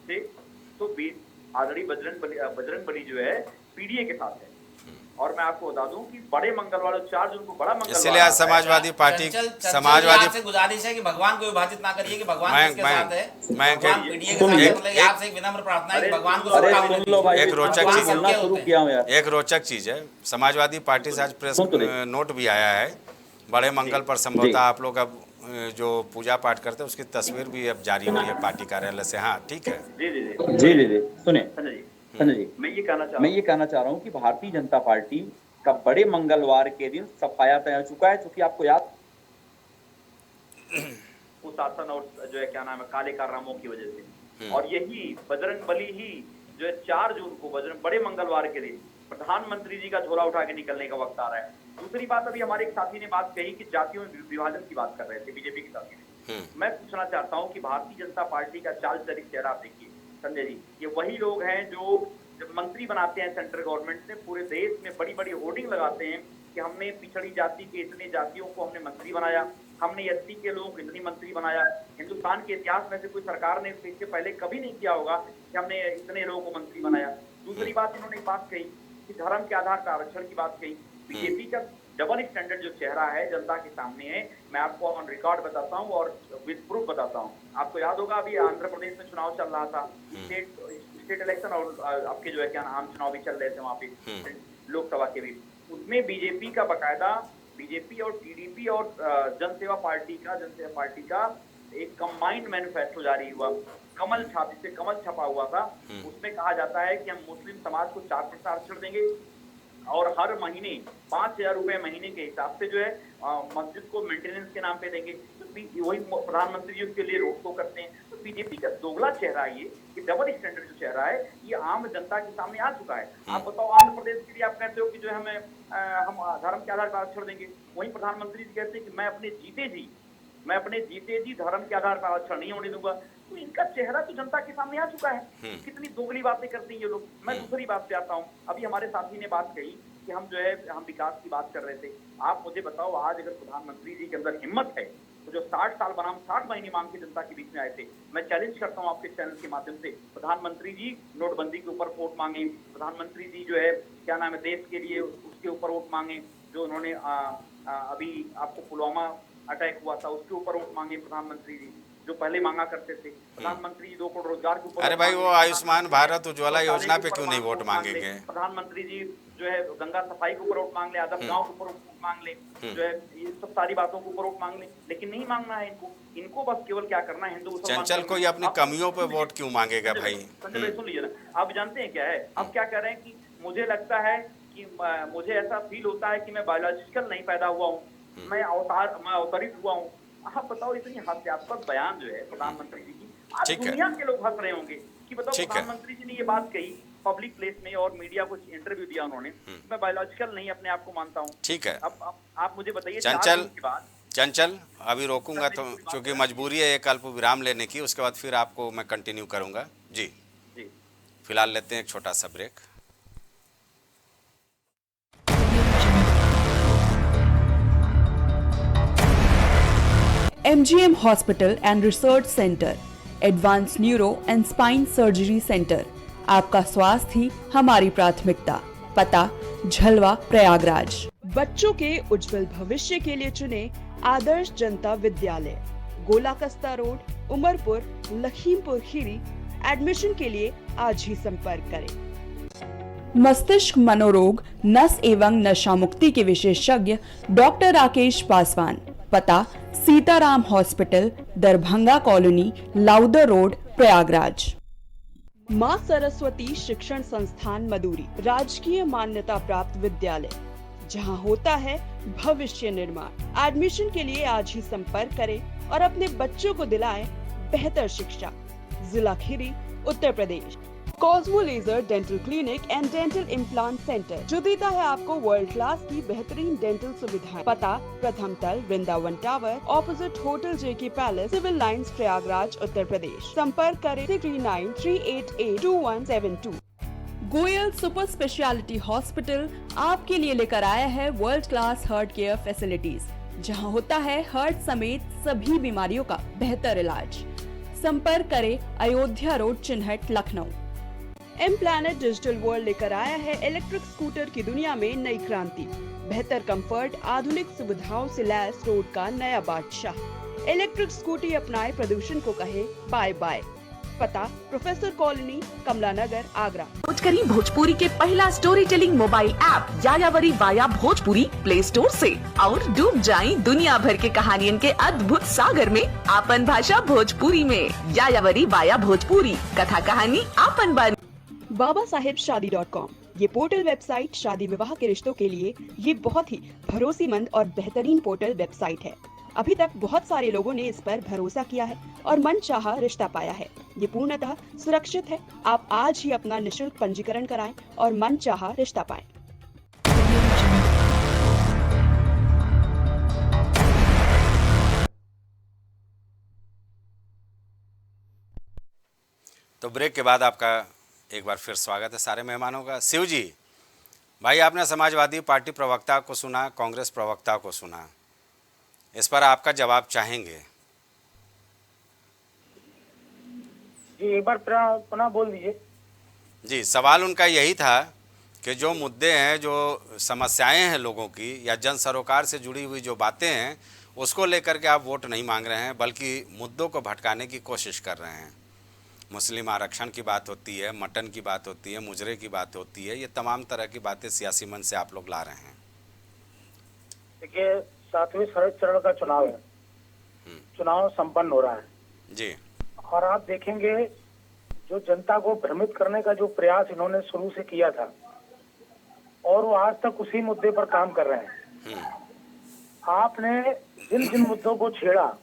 से, तो आदरणीय बजरंग बली जो है पीडीए के साथ है। और मैं आपको बता दूं कि बड़े मंगलवार 4 जून को बड़ा मंगलवार, इसलिए आज समाजवादी पार्टी आपसे गुजारिश है कि भगवान को विभाजित ना करिए कि भगवान किसके साथ है। आपसे एक विनम्र प्रार्थना है कि भगवान को एक रोचक चीज है, समाजवादी पार्टी से आज प्रेस नोट भी आया है। बड़े मंगल पर संभवतः आप लोग अब जो पूजा पाठ करते हैं उसकी तस्वीर भी अब जारी हुई है पार्टी कार्यालय से। हाँ ठीक है। जी सुने संजय जी, मैं ये कहना चाह रहा हूँ कि भारतीय जनता पार्टी का बड़े मंगलवार के दिन सफाया तय हो चुका है, क्योंकि आपको याद शासन और जो है क्या नाम है काले कारनामों की वजह से। और यही बजरंग बली ही जो है 4 जून को बड़े मंगलवार के दिन प्रधानमंत्री जी का झोला उठा के निकलने का वक्त आ रहा है। दूसरी बात, अभी हमारे एक साथी ने बात कही कि जातियों में विभाजन की बात कर रहे थे बीजेपी के साथी ने। मैं पूछना चाहता हूँ कि भारतीय जनता पार्टी का चाल चरित्र चेहरा आप देखिए संजय जी, ये वही लोग हैं जो जब मंत्री बनाते हैं सेंट्रल गवर्नमेंट से, पूरे देश में बड़ी बड़ी होर्डिंग लगाते हैं कि हमने पिछड़ी जाति के इतने जातियों को हमने मंत्री बनाया, हमने एससी के लोगों को इतनी मंत्री बनाया। हिंदुस्तान के इतिहास में से कोई सरकार ने इससे पहले कभी नहीं किया होगा कि हमने इतने लोगों को मंत्री बनाया। दूसरी बात, इन्होंने एक बात कही कि धर्म के आधार पर आरक्षण की बात कही। बीजेपी का डबल स्टैंडर्ड जो चेहरा है जनता के सामने है, मैं आपको ऑन रिकॉर्ड बताता हूँ और विद प्रूफ बताता हूँ। आपको याद होगा अभी आंध्र प्रदेश में चुनाव चल रहा था, स्टेट इलेक्शन और आपके जो है क्या आम चुनाव भी चल रहे थे वहाँ पे लोकसभा के भी। उसमें बीजेपी का बकायदा, बीजेपी और टीडीपी और जनसेवा पार्टी का एक कंबाइंड मैनिफेस्टो जारी हुआ, कमल छपा हुआ था। उसमें कहा जाता है कि हम मुस्लिम समाज को 4% आरक्षण देंगे और हर महीने 5,000 रुपए महीने के हिसाब से जो है मस्जिद को मेंटेनेंस के नाम पे देंगे। तो वही प्रधानमंत्री जी उसके लिए रोक टोक करते हैं। तो बीजेपी का दोगला चेहरा ये डबल स्टैंडर्ड जो चेहरा है, ये आम जनता के सामने आ चुका है। आप बताओ, आंध्र प्रदेश के लिए आप कहते हो कि जो है हम धर्म के आधार पर आरक्षण देंगे, वहीं प्रधानमंत्री जी कहते हैं कि मैं अपने जीते जी धर्म के आधार पर आरक्षण नहीं होने दूंगा। तो इनका चेहरा तो जनता के सामने आ चुका है। कितनी दोगली बातें करते हैं ये लोग। मैं दूसरी बात पे आता हूँ, अभी हमारे साथी ने बात कही कि हम विकास की बात कर रहे थे। आप मुझे बताओ, आज अगर प्रधानमंत्री जी के अंदर हिम्मत है तो जो 60 साल बनाम 60 महीने मांग के जनता के बीच में आए थे, मैं चैलेंज करता हूँ आपके चैनल के माध्यम से, प्रधानमंत्री जी नोटबंदी के ऊपर वोट मांगे, प्रधानमंत्री जी जो है क्या नाम है देश के लिए उसके ऊपर वोट मांगे, जो उन्होंने अभी आपको पुलवामा अटैक हुआ था उसके ऊपर वोट मांगे प्रधानमंत्री जी, जो पहले मांगा करते थे। प्रधानमंत्री जी 2 करोड़ रोजगार के ऊपर। अरे भाई, वो आयुष्मान भारत उज्ज्वला योजना पे क्यों नहीं वोट मांगेंगे? प्रधानमंत्री जी जो है गंगा सफाई के ऊपर वोट मांग ले, आदम गांव के ऊपर वोट मांग ले, जो है ये सब सारी बातों के ऊपर वोट मांग ले, लेकिन नहीं मांगना है इनको बस केवल क्या करना है, हिंदू चंचल को ये अपनी कमियों पे वोट क्यों मांगेगा भाई? संजय भाई सुन लीजिए ना, आप जानते हैं क्या है, अब क्या कह रहे हैं कि मुझे लगता है कि मुझे ऐसा फील होता है कि मैं बायोलॉजिकल नहीं पैदा हुआ हूँ, मैं अवतरित हुआ हूँ। आप बताओ, इतनी हास्यास्पद बयान जो है प्रधानमंत्री जी की, आज दुनिया के लोग हंस रहे होंगे कि बताओ प्रधानमंत्री जी ने ये बात कही पब्लिक प्लेस में और मीडिया को इंटरव्यू दिया उन्होंने, मैं बायोलॉजिकल नहीं अपने आप को मानता हूँ। ठीक है, अब आप मुझे बताइए चंचल अभी रोकूंगा तो, क्योंकि मजबूरी है एक अल्प विराम लेने की, उसके बाद फिर आपको मैं कंटिन्यू करूंगा। जी फिलहाल लेते हैं एक छोटा सा break. MGM Hospital and Research Center, Advance Neuro and Spine Surgery Centre. आपका स्वास्थ्य ही हमारी प्राथमिकता। पता झलवा प्रयागराज। बच्चों के उज्जवल भविष्य के लिए चुने आदर्श जनता विद्यालय, गोला कस्ता रोड, उमरपुर, लखीमपुर खीरी। एडमिशन के लिए आज ही संपर्क करें। मस्तिष्क मनोरोग, नस एवं नशा मुक्ति के विशेषज्ञ डॉक्टर राकेश पासवान। पता Sitaram hospital, Darbhanga colony, Lowther road, Prayagraj. माँ सरस्वती शिक्षण संस्थान मदुरी, राजकीय मान्यता प्राप्त विद्यालय, जहां होता है भविष्य निर्माण। एडमिशन के लिए आज ही संपर्क करें और अपने बच्चों को दिलाएं बेहतर शिक्षा। जिला Kheri, Uttar Pradesh. Cosmo laser dental clinic and dental implant centre, जो देता है आपको वर्ल्ड क्लास की बेहतरीन डेंटल सुविधाएं। पता प्रथम तल, वृंदावन टावर, ऑपोजिट होटल जेके palace, civil lines, Prayagraj, Uttar Pradesh. संपर्क करें 3938822172। गोयल सुपर स्पेशलिटी हॉस्पिटल आपके लिए लेकर आया है world class heart care facilities, जहां होता है हार्ट समेत सभी बीमारियों का बेहतर इलाज। संपर्क करें Ayodhya road, Chinhat, Lucknow. M planet digital world लेकर आया है इलेक्ट्रिक स्कूटर की दुनिया में नई क्रांति। बेहतर कंफर्ट, आधुनिक सुविधाओं से लैस रोड का नया बादशाह। इलेक्ट्रिक स्कूटी अपनाए, प्रदूषण को कहे बाय बाय। पता प्रोफेसर कॉलोनी, कमला नगर, आगरा। करी भोजपुरी के पहला story telling mobile app यायावरी via Bhojpuri play store से और डूब जाएं दुनिया भर के कहानियन के अद्भुत सागर में आपन भाषा भोजपुरी में। यायावरी वाया भोजपुरी, कथा कहानी आपन बानी। BabaSahebShadi.com, ये पोर्टल वेबसाइट शादी विवाह के रिश्तों के लिए ये बहुत ही भरोसेमंद और बेहतरीन पोर्टल वेबसाइट है। अभी तक बहुत सारे लोगों ने इस पर भरोसा किया है और मनचाहा रिश्ता पाया है। ये पूर्णतः सुरक्षित है। आप आज ही अपना निशुल्क पंजीकरण कराएं और मनचाहा रिश्ता पाएं। तो ब्रेक के बाद आपका एक बार फिर स्वागत है सारे मेहमानों का। शिव जी भाई, आपने समाजवादी पार्टी प्रवक्ता को सुना, कांग्रेस प्रवक्ता को सुना, इस पर आपका जवाब चाहेंगे? जी एक बार पुनः बोल दीजिए। जी, सवाल उनका यही था कि जो मुद्दे हैं, जो समस्याएं हैं लोगों की या जन सरोकार से जुड़ी हुई जो बातें हैं, उसको लेकर के आप वोट नहीं मांग रहे हैं, बल्कि मुद्दों को भटकाने की कोशिश कर रहे हैं। मुस्लिम आरक्षण की बात होती है, मटन की बात होती है, मुजरे की बात होती है, ये तमाम तरह की बातें सियासी मंच से आप लोग ला रहे हैं। देखिए, 7वें चरण का चुनाव है, चुनाव संपन्न हो रहा है जी, और आप देखेंगे जो जनता को भ्रमित करने का जो प्रयास इन्होंने शुरू से किया था और वो आज तक उसी मुद्दे पर काम कर रहे हैं। आपने जिन जिन मुद्दों को छेड़ा,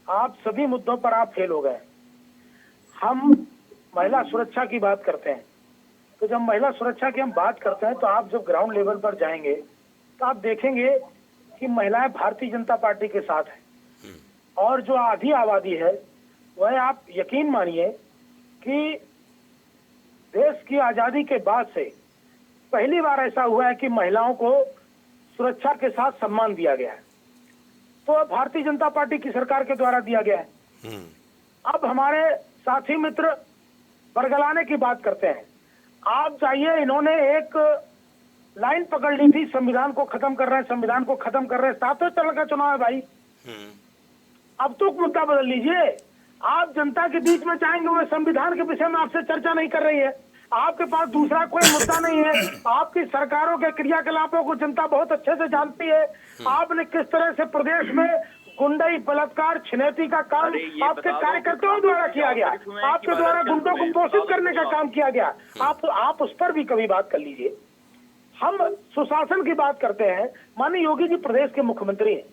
आप सभी मुद्दों पर आप फेल हो गए। हम महिला सुरक्षा की बात करते हैं, तो जब महिला सुरक्षा की हम बात करते हैं तो आप जब ग्राउंड लेवल पर जाएंगे तो आप देखेंगे कि महिलाएं भारतीय जनता पार्टी के साथ हैं और जो आधी आबादी है वह, आप यकीन मानिए कि देश की आजादी के बाद से पहली बार ऐसा हुआ है कि महिलाओं को सुरक्षा के साथ सम्मान दिया गया है। तो भारतीय जनता पार्टी की सरकार के द्वारा दिया गया है। अब हमारे साथी मित्र बरगलाने की बात करते हैं। आप चाहिए, इन्होंने एक लाइन पकड़ ली थी, संविधान को खत्म कर रहे हैं, संविधान को खत्म कर रहे हैं। 7वें चरण का चुनाव है भाई, अब तो मुद्दा बदल लीजिए। आप जनता के बीच में जाएंगे, वो संविधान के विषय में आपसे चर्चा नहीं कर रही है। आपके पास दूसरा कोई मुद्दा नहीं है। आपकी सरकारों के क्रियाकलापों को जनता बहुत अच्छे से जानती है। आपने किस तरह से प्रदेश में गुंडई, बलात्कार, छिनैती का काम आपके कार्यकर्ताओं द्वारा किया गया, आपके द्वारा गुंडों को पोषित करने का काम किया गया। आप उस पर भी कभी बात कर लीजिए। हम सुशासन की बात करते हैं। माननीय योगी जी प्रदेश के मुख्यमंत्री हैं,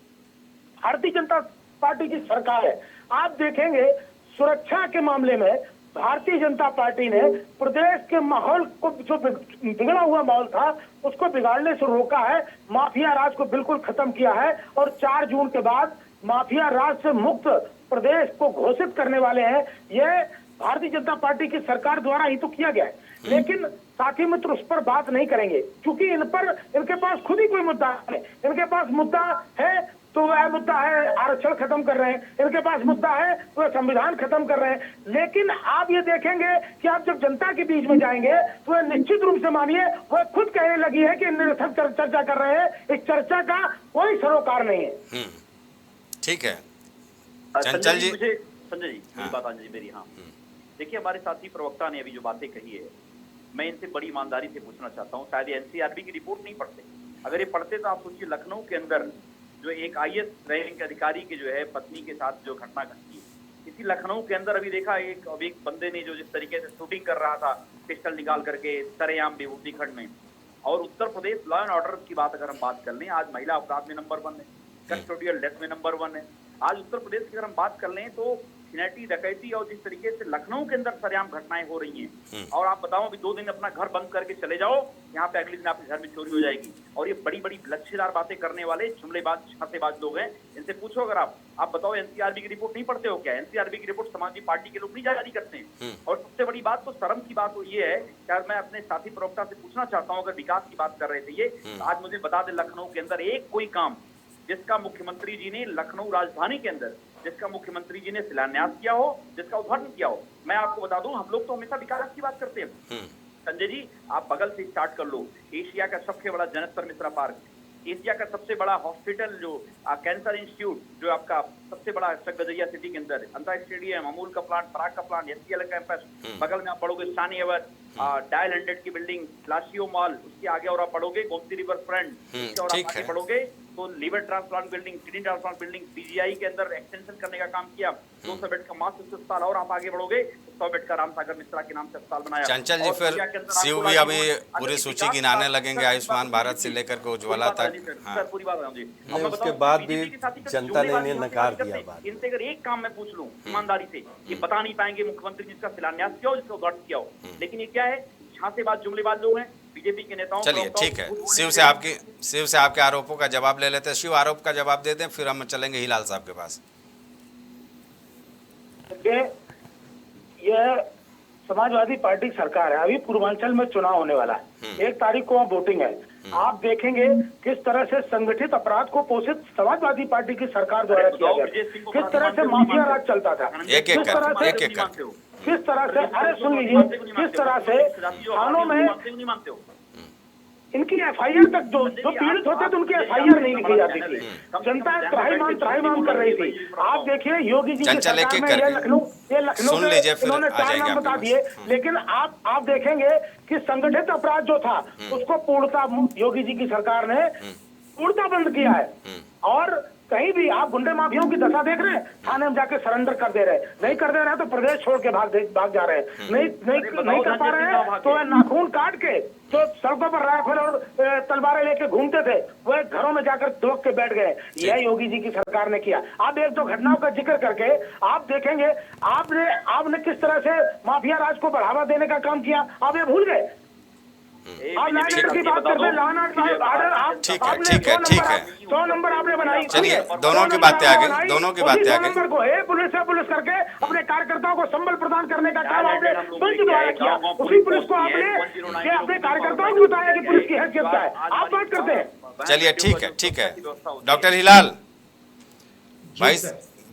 भारतीय जनता पार्टी की सरकार है। आप देखेंगे सुरक्षा के मामले में भारतीय जनता पार्टी ने प्रदेश के माहौल को, जो बिगड़ा हुआ माहौल था, उसको बिगाड़ने से रोका है। माफिया राज को बिल्कुल खत्म किया है और 4 जून के बाद माफिया राज से मुक्त प्रदेश को घोषित करने वाले हैं। ये भारतीय जनता पार्टी की सरकार द्वारा ही तो किया गया है। लेकिन साथी मित्र उस पर बात नहीं करेंगे, क्योंकि इनके पास खुद ही कोई मुद्दा है। इनके पास मुद्दा है तो वह मुद्दा है आरक्षण खत्म कर रहे हैं, इनके पास मुद्दा है तो संविधान खत्म कर रहे हैं। लेकिन आप ये देखेंगे कि आप जब जनता के बीच में जाएंगे तो निश्चित रूप से मानिए वह खुद कहने लगी है कि निरर्थक चर्चा कर रहे हैं, इस चर्चा का कोई सरोकार नहीं है। ठीक है चंचल जी, मुझे संजय जी मेरी बात आज मेरी हाँ देखिए, हमारे साथी प्रवक्ता ने अभी जो बातें कही है, मैं इनसे बड़ी ईमानदारी से पूछना चाहता हूँ, शायद एनसीआरबी की रिपोर्ट नहीं पढ़ते। अगर ये पढ़ते तो आप सोचिए, लखनऊ के अंदर जो एक आईएएस रैंक के अधिकारी की जो है पत्नी के साथ जो घटना घटी है, इसी लखनऊ के अंदर अभी देखा एक बंदे ने जो जिस तरीके से शूटिंग कर रहा था पिस्टल निकाल करके सरेआम विभूति खंड में। और Uttar Pradesh law and order की बात अगर हम बात कर लें, आज महिला अपराध में नंबर 1 है, कस्टोडियल डेथ में नंबर 1 है। आज उत्तर प्रदेश की अगर हम बात कर लें तो छिनैती डकैती और जिस तरीके से लखनऊ के अंदर सरेआम घटनाएं हो रही हैं, और आप बताओ अभी 2 दिन अपना घर बंद करके चले जाओ, यहाँ पे अगले दिन आपके घर में चोरी हो जाएगी। और ये बड़ी बड़ी लच्छेदार बातें करने वाले जुमलेबाज छातेबाज लोग हैं, इनसे पूछो अगर आप बताओ एनसीआरबी की रिपोर्ट नहीं पढ़ते हो क्या? एनसीआरबी की रिपोर्ट समाजवादी पार्टी के लोग नहीं जारी करते हैं। और सबसे बड़ी बात तो शर्म की बात तो ये है, यार मैं अपने साथी प्रवक्ता से पूछना चाहता हूँ, अगर विकास की बात कर रहे थे ये, आज मुझे बता दें लखनऊ के अंदर एक कोई काम जिसका मुख्यमंत्री जी ने लखनऊ राजधानी के अंदर जिसका मुख्यमंत्री जी ने शिलान्यास किया हो, जिसका उद्घाटन किया हो। मैं आपको बता दूं, हम लोग तो हमेशा विकास की बात करते हैं। संजय जी, आप बगल से स्टार्ट कर लो, एशिया का सबसे बड़ा जनस्तर मिश्रा पार्क, एशिया का सबसे बड़ा हॉस्पिटल जो कैंसर इंस्टीट्यूट जो आपका सबसे बड़ा गजैया सिटी के अंदर, अंतर स्टेडियम, अमूल का प्लांट, पराग का प्लांट, एसपीएल कैंपस, बगल में आप पढ़ोगे शानी एवर, डायल 100 की बिल्डिंग, लाशियो मॉल, उसके आगे और आप पढ़ोगे गोमती रिवर फ्रंट, और आप आगे पढ़ोगे तो liver transplant building, kidney transplant building, PGI के अंदर एक्सटेंशन करने का काम किया, 200 बेड का मास्टर अस्पताल, और आप आगे बढ़ोगे 100 बेड का रामसागर मिश्रा के नाम से अस्पताल बनाया। चंचल जी, फिर सीयू भी अभी पूरी सूची गिनाने लगेंगे, आयुष्मान भारत से लेकर के उज्ज्वला तक। पूरी बात बताऊं जी, उसके बाद भी जनता ने इन्हें नकार दिया। इनसे अगर एक काम मैं पूछ लूं ईमानदारी से, ये बता नहीं पाएंगे मुख्यमंत्री जिसका शिलान्यास किया हो, जिसका उद्घाटन किया हो, लेकिन ये क्या है, झांसेबाज जुमलेबाज लोग हैं बीजेपी के नेताओं। चलिए ठीक है, शिव से आपके आरोपों का जवाब ले लेते हैं। शिव, आरोप का जवाब दे दें, फिर हम चलेंगे हिलाल साहब के पास। यह समाजवादी पार्टी सरकार है, अभी पूर्वांचल में चुनाव होने वाला है, 1 तारीख को वोटिंग है। आप देखेंगे किस तरह से संगठित अपराध को पोषित समाजवादी पार्टी की सरकार द्वारा किया गया, किस तरह से माफिया राज चलता था, किस तरह से अरे सुन लीजिए, किस तरह से थानों में इनकी एफआईआर तक जो पीड़ित होते थे उनकी एफआईआर नहीं लिखी जाती थी, जनता त्राहिमाम कर रही थी। आप देखिए योगी जी की सरकार में ये लखनऊ इन्होंने 4 नाम बता दिए, लेकिन आप देखेंगे कि संगठित अपराध जो था उसको पूर्णता योगी जी की सरकार ने पूर्णता बंद किया है। और कहीं भी आप गुंडे माफियाओं की दशा देख रहे हैं, थाने में जाके सरेंडर कर दे रहे हैं, नहीं कर दे रहे हैं तो प्रदेश छोड़ के भाग जा रहे हैं, नहीं कर पा रहे हैं तो वह नाखून काट के जो सड़कों पर राइफल और तलवारें लेके घूमते थे वह घरों में जाकर धोख के बैठ गए। यह योगी जी की सरकार ने किया। आप 1-2 घटनाओं का जिक्र करके आप देखेंगे आपने किस तरह से माफिया राज को बढ़ावा देने का काम किया, आप ये भूल गए। आप की बात करते हैं, ठीक है 100 नंबर आपने बनाई। चलिए दोनों की बातें आगे, दोनों की बातें आगे। नंबर को पुलिस करके अपने कार्यकर्ताओं को संबल प्रदान करने का काम आपने मंच द्वारा किया, उसी पुलिस को आपने अपने कार्यकर्ताओं को बताया कि पुलिस की हैसियत क्या है, आप बात करते हैं। चलिए ठीक है डॉक्टर हिलाल भाई,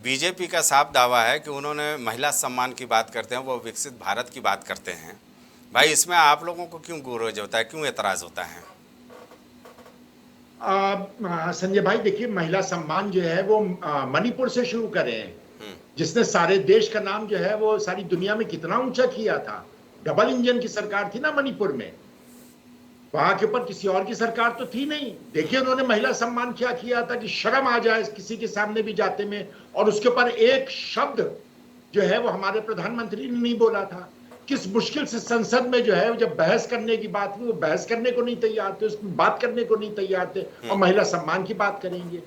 बीजेपी का साफ दावा है कि उन्होंने महिला सम्मान की बात करते हैं, वो विकसित भारत की बात करते हैं। भाई इसमें आप लोगों को क्यों गुरोज होता है, क्यों एतराज होता है? संजय भाई देखिए, महिला सम्मान जो है वो मणिपुर से शुरू करे हैं, जिसने सारे देश का नाम जो है वो सारी दुनिया में कितना ऊंचा किया था। डबल इंजन की सरकार थी ना मणिपुर में, वहां के ऊपर किसी और की सरकार तो थी नहीं। देखिए उन्होंने महिला सम्मान क्या किया था कि शर्म आ जाए किसी के सामने भी जाते में, और उसके ऊपर एक शब्द जो है वो हमारे प्रधानमंत्री ने नहीं बोला था। किस मुश्किल से संसद में जो है जब बहस करने की बात हुई, वो बहस करने को नहीं तैयार थे, उसमें बात करने को नहीं तैयार थे, और महिला सम्मान की बात करेंगे।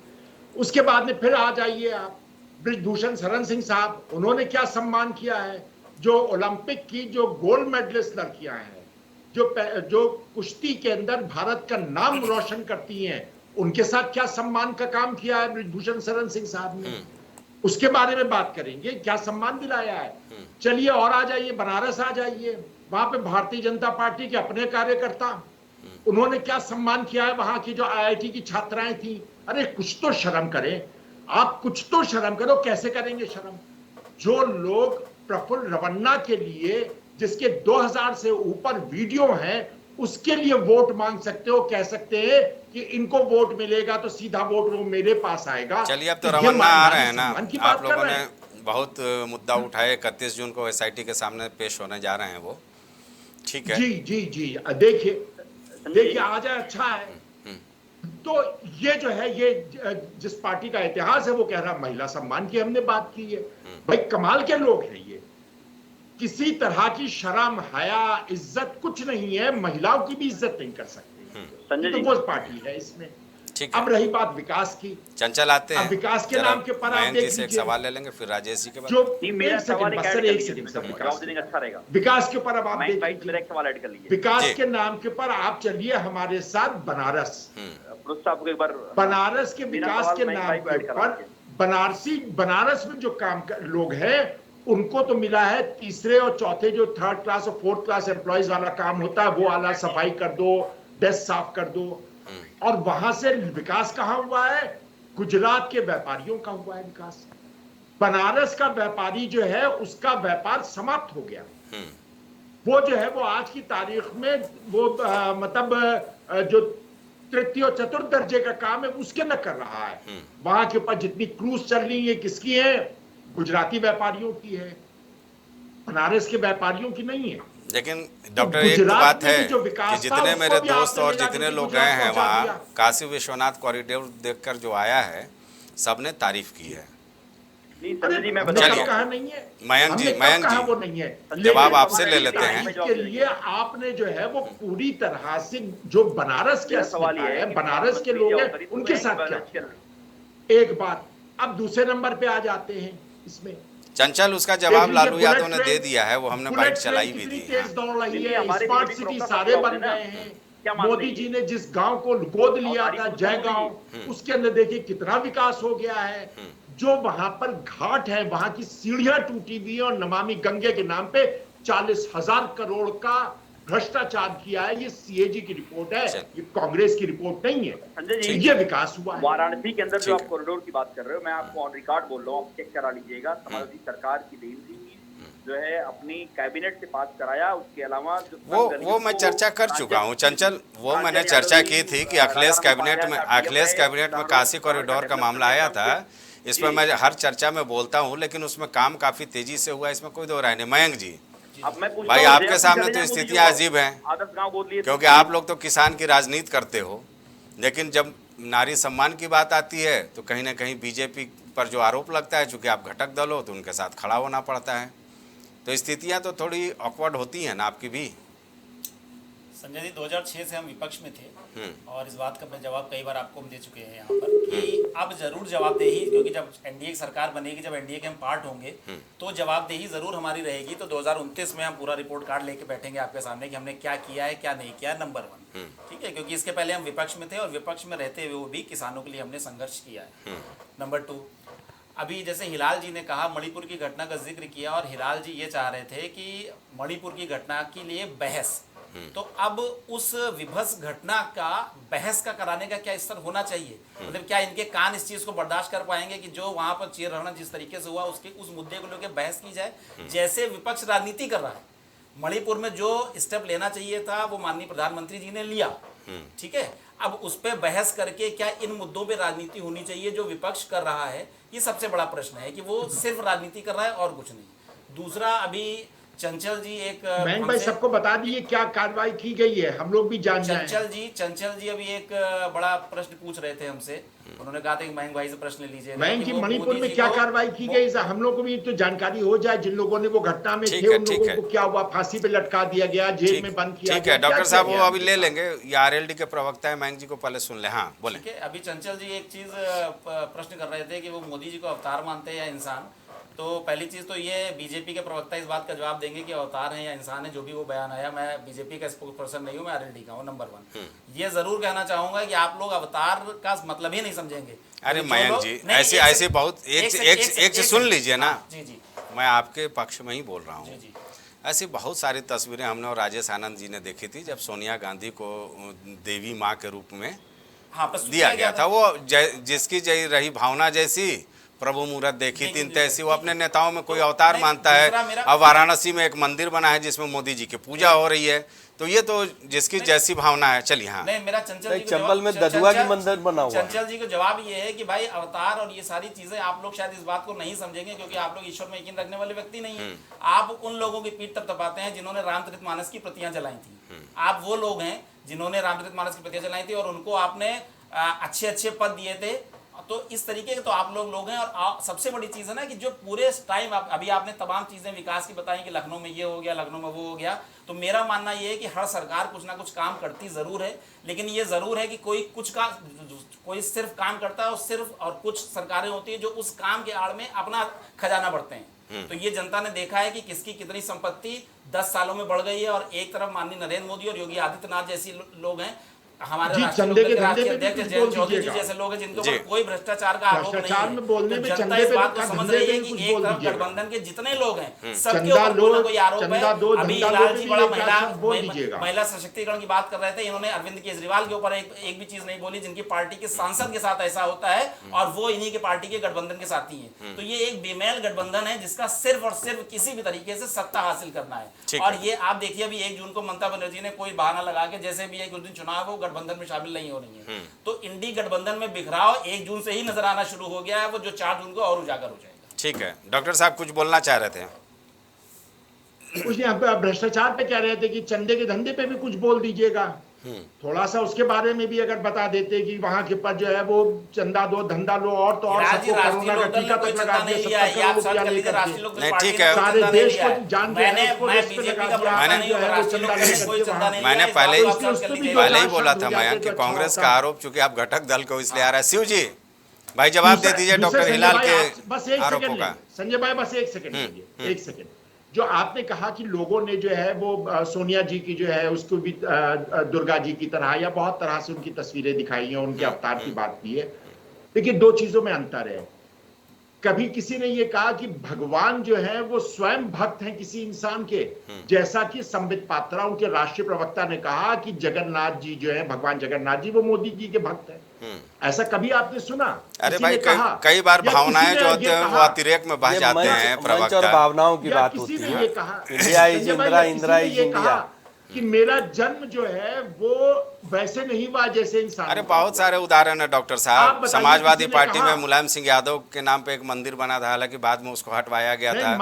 उसके बाद में फिर आ जाइए आप ब्रिजभूषण शरण सिंह साहब, उन्होंने क्या सम्मान किया है, जो ओलंपिक की जो गोल्ड मेडलिस्ट लड़कियां हैं, जो कुश्ती के अंदर भारत का नाम रोशन करती हैं, उनके साथ क्या सम्मान का काम किया है ब्रिजभूषण शरण सिंह साहब ने, उसके बारे में बात करेंगे, क्या सम्मान दिलाया है। चलिए और आ जाइए बनारस आ जाइए, वहां पे भारतीय जनता पार्टी के अपने कार्यकर्ता, उन्होंने क्या सम्मान किया है, वहां की जो आईआईटी की छात्राएं थी अरे कुछ तो शर्म करें आप, कुछ तो शर्म करो। कैसे करेंगे शर्म? जो लोग प्रफुल्ल रवन्ना के लिए, जिसके 2000 से ऊपर वीडियो हैं, उसके लिए वोट मांग सकते हो, कह सकते हैं कि इनको वोट मिलेगा तो सीधा वोट वो मेरे पास आएगा। चलिए अब तो रवन्ना आ रहे हैं ना, आप लोगों ने बहुत मुद्दा उठाए। 31 जून को SIT के सामने पेश होने जा रहे हैं वो, ठीक है? जी जी जी, देखिए आ जाए, अच्छा है। तो ये जो है, ये जिस पार्टी का इतिहास है वो कह रहा महिला सम्मान की हमने बात की है। भाई कमाल के लोग हैं ये, किसी तरह की शर्म हया इज्जत कुछ नहीं है, महिलाओं की भी इज्जत नहीं कर सकते। तो वो पार्टी है इसमें। अब रही बात विकास की, चंचल आते हैं। अब विकास के नाम के पर आप देख लीजिए, एक सवाल ले लेंगे फिर राजेश जी के बाद। जो मेरा सवाल एक सेकंड अच्छा रहेगा। विकास के ऊपर अब आप मेरा एक सवाल ऐड कर लीजिए। विकास के नाम के ऊपर आप चलिए हमारे साथ बनारस, एक बार बनारस के विकास के नाम के ऊपर बनारस में जो काम लोग हैं उनको तो मिला है तीसरे और चौथे, जो 3rd क्लास और 4th क्लास एम्प्लॉइज वाला काम होता है वो वाला, सफाई कर दो, डेस्क साफ कर दो। और वहां से विकास कहां हुआ है? गुजरात के व्यापारियों का हुआ है विकास। बनारस का व्यापारी जो है उसका व्यापार समाप्त हो गया। वो जो है वो आज की तारीख में वो मतलब जो तृतीय और चतुर्थ दर्जे का काम है उसके न कर रहा है। वहां के ऊपर जितनी क्रूज चल रही है किसकी है? गुजराती व्यापारियों की है, बनारस के व्यापारियों की नहीं है। लेकिन डॉक्टर एक तो बात है कि जितने मेरे दोस्त और जितने लोग गए हैं वहाँ, काशी विश्वनाथ कॉरिडोर देखकर जो आया है सबने तारीफ की है। चलिए मयंक जी जवाब आपसे ले लेते हैं। के लिए आपने जो है वो पूरी तरह से जो बनारस के सवाल है, बनारस के लोग हैं उनके साथ क्या? एक बात। अब दूसरे नंबर पे आ जाते हैं इसमें चंचल, उसका जवाब लालू यादव ने दे दिया है, वो हमने बाइट चलाई भी दी। दौड़ रही है, स्मार्ट सिटी सारे बन गए हैं। मोदी जी ने जिस गांव को गोद लिया था, जय गांव, उसके अंदर देखिए कितना विकास हो गया है। जो वहां पर घाट है, वहां की सीढ़ियां टूटी हुई है और नमामि गंगे के नाम पे 40,000 करोड़ का भ्रष्टाचार किया है। ये CAG की रिपोर्ट है, ये कांग्रेस की रिपोर्ट नहीं है। संजय जी, ये विकास हुआ है। वाराणसी के अंदर जो आप कॉरिडोर की बात कर रहे हो, मैं आपको ऑन रिकॉर्ड बोल रहा हूँ, आप चेक करा लीजिएगा। समाजवादी सरकार की देन थी जो है, अपनी कैबिनेट से पास कराया। उसके अलावा वो मैं चर्चा कर चुका हूँ चंचल, वो मैंने चर्चा की थी कि अखिलेश कैबिनेट में काशी कॉरिडोर का मामला आया था। इस पर मैं हर चर्चा में बोलता हूँ, लेकिन उसमें काम काफी तेजी से हुआ, इसमें कोई दो राय नहीं। मयंक जी, भाई आपके सामने तो स्थितियां अजीब हैं, क्योंकि आप लोग तो किसान की राजनीति करते हो, लेकिन जब नारी सम्मान की बात आती है तो कहीं ना कहीं बीजेपी पर जो आरोप लगता है, चूंकि आप घटक दल हो तो उनके साथ खड़ा होना पड़ता है। तो स्थितियां तो थोड़ी ऑकवर्ड होती हैं ना आपकी भी। संजय जी, 2006 से हम विपक्ष में थे और इस बात का मैं जवाब कई बार आपको हम दे चुके हैं यहाँ पर कि अब जरूर जवाबदेही, क्योंकि जब NDA की सरकार बनेगी, जब NDA के हम पार्ट होंगे तो जवाबदेही जरूर हमारी रहेगी। तो 2029 में हम पूरा रिपोर्ट कार्ड लेके बैठेंगे आपके सामने कि हमने क्या किया है, क्या नहीं किया, नंबर 1, ठीक है? क्योंकि इसके पहले हम विपक्ष में थे और विपक्ष में रहते हुए भी किसानों के लिए हमने संघर्ष किया है। नंबर 2, अभी जैसे हिलाल जी ने कहा, मणिपुर की घटना का जिक्र किया और हिलाल जी ये चाह रहे थे कि मणिपुर की घटना के लिए बहस, तो अब उस विभत्स घटना का बहस का कराने का क्या स्तर होना चाहिए? मतलब क्या इनके कान इस चीज को बर्दाश्त कर पाएंगे कि जो वहां पर चीर हरण जिस तरीके से हुआ उसके उस मुद्दे को लेकर बहस की जाए, जैसे विपक्ष राजनीति कर रहा है? मणिपुर में जो स्टेप लेना चाहिए था वो माननीय प्रधानमंत्री जी ने लिया, ठीक है? अब उस पर बहस करके क्या इन मुद्दों पे राजनीति होनी चाहिए जो विपक्ष कर रहा है? ये सबसे बड़ा प्रश्न है कि वो सिर्फ राजनीति कर रहा है और कुछ नहीं। दूसरा, अभी चंचल जी एक महंग भाई सबको बता दिए क्या कार्रवाई की गई है, हम लोग भी जान जाएं। चंचल जी अभी एक बड़ा प्रश्न पूछ रहे थे हमसे, उन्होंने कहा था कि महंग भाई से प्रश्न लीजिए। महंग जी, मणिपुर में क्या कार्रवाई की गई, हम लोग को भी तो जानकारी हो जाए। जिन लोगों ने वो घटना में थे उन लोगों को क्या हुआ, फांसी पे लटका दिया गया, जेल में बंद किया गया? डॉक्टर साहब वो अभी ले लेंगे, ये RLD के प्रवक्ता है, महंग जी को पहले सुन ले। हाँ बोले। अभी चंचल जी एक चीज प्रश्न कर रहे थे कि वो मोदी जी को अवतार मानते हैं या इंसान। तो पहली चीज़ तो ये, बीजेपी के प्रवक्ता इस बात का जवाब देंगे कि अवतार हैं या इंसान है, जो भी वो बयान आया। मैं बीजेपी का स्पोक्स पर्सन नहीं हूँ, मैं RLD का हूँ। नंबर 1 ये जरूर कहना चाहूंगा कि आप लोग अवतार का मतलब ही नहीं समझेंगे। अरे मयंक जी, ऐसे बहुत एक सुन लीजिए ना, जी मैं आपके पक्ष में ही बोल रहा हूँ। ऐसी बहुत सारी तस्वीरें हमने और राजेश आनंद जी ने देखी थी जब सोनिया गांधी को देवी माँ के रूप में हाँ, प्रस्तुत दिया गया था। वो जिसकी रही भावना जैसी प्रभु मूरत देखी तीन तैसी, वो अपने नेताओं में कोई अवतार मानता है। अब वाराणसी में एक मंदिर बना है जिसमें मोदी जी की पूजा हो रही है, तो ये तो जिसकी जैसी भावना है। चलिए हाँ, नहीं, मेरा चंचल जी चंबल में ददुआ की मंदिर बना हुआ। चंचल जी का जवाब ये है कि भाई अवतार और ये सारी चीजें आप लोग शायद इस बात को नहीं समझेंगे, क्योंकि आप लोग ईश्वर में यकीन रखने वाले व्यक्ति नहीं है। आप उन लोगों की पीठ थपथपाते हैं जिन्होंने रामचरितमानस की प्रतियां जलाई थी। आप वो लोग हैं जिन्होंने रामचरितमानस की प्रतियां जलाई थी और उनको आपने अच्छे अच्छे पद दिए थे। तो इस तरीके के तो आप लोग हैं। और सबसे बड़ी चीज है ना कि जो पूरे टाइम अभी आपने तमाम चीजें विकास की बताई कि लखनऊ में ये हो गया, लखनऊ में वो हो गया, तो मेरा मानना ये है कि हर सरकार कुछ ना कुछ काम करती जरूर है, लेकिन ये जरूर है कि कोई सिर्फ काम करता है और कुछ सरकारें होती है जो उस काम के आड़ में अपना खजाना बढ़ते हैं। तो ये जनता ने देखा है कि किसकी कितनी संपत्ति 10 सालों में बढ़ गई है। और एक तरफ माननीय नरेंद्र मोदी और योगी आदित्यनाथ जैसे लोग हैं, हमारे राष्ट्रीय अध्यक्ष जयंत चौधरी जी जैसे लोग हैं जिनके ऊपर कोई भ्रष्टाचार का आरोप नहीं है। तो जनता इस बात को समझ रही है कि एक तरफ गठबंधन के जितने लोग हैं सबके ऊपर कोई ना कोई आरोप है। अभी लाल जी बड़ा महिला सशक्तिकरण की बात कर रहे थे, इन्होंने अरविंद केजरीवाल के ऊपर एक भी चीज नहीं बोली जिनकी पार्टी के सांसद के साथ ऐसा होता है और वो इन्हीं के पार्टी के गठबंधन के साथी है। तो ये एक बेमेल गठबंधन है जिसका सिर्फ और सिर्फ किसी भी तरीके से सत्ता हासिल करना है। और ये आप देखिए अभी 1 जून को ममता बनर्जी ने कोई बहाना लगा के जैसे भी एक उस दिन चुनाव हो गठबंधन में शामिल नहीं हो रही है, तो इंडी गठबंधन में बिखराव 1 जून से ही नजर आना शुरू हो गया है, वो जो 4 जून को और उजागर हो जाएगा। ठीक है, डॉक्टर साहब कुछ बोलना चाह रहे थे? कुछ नहीं, आप भ्रष्टाचार पे कह रहे थे कि चंदे के धंधे पे भी कुछ बोल दीजिएगा। थोड़ा सा उसके बारे में भी अगर बता देते कि वहां के पास जो है वो चंदा दो धंधा लो और तो और सबको कोरोना का टीका तक लगा दिया, 70 करोड़ रुपया लेकर नहीं, ठीक है, सारे देश को जान के मैंने पहले ही बोला था मयंक कि कांग्रेस का आरोप चूंकि आप घटक दल को इसलिए आ रहा है। शिव जी भाई जवाब दे दीजिए डॉक्टर हिलाल के आरोपों का। संजय भाई बस एक सेकंड, जो आपने कहा कि लोगों ने जो है वो सोनिया जी की जो है उसको भी दुर्गा जी की तरह या बहुत तरह से उनकी तस्वीरें दिखाई हैं, उनके अवतार की बात की है। लेकिन 2 चीजों में अंतर है। कभी किसी ने ये कहा कि भगवान जो है वो स्वयं भक्त हैं किसी इंसान के, जैसा कि संबित पात्रा उनके राष्ट्रीय प्रवक्ता ने कहा कि जगन्नाथ जी जो है भगवान जगन्नाथ जी वो मोदी जी के भक्त हैं। ऐसा कभी आपने सुना? अरे भाई कई बार भावनाएं जो होते हैं वो अतिरेक में बह जाते हैं। प्रवक्ता और भावनाओं की बात होती है। India is India is India कि मेरा जन्म जो है वो वैसे नहीं हुआ जैसे इंसान। अरे बहुत सारे उदाहरण है डॉक्टर साहब। समाजवादी पार्टी में मुलायम सिंह यादव के नाम पे एक मंदिर बना था, हालांकि बाद में उसको हटवाया गया था।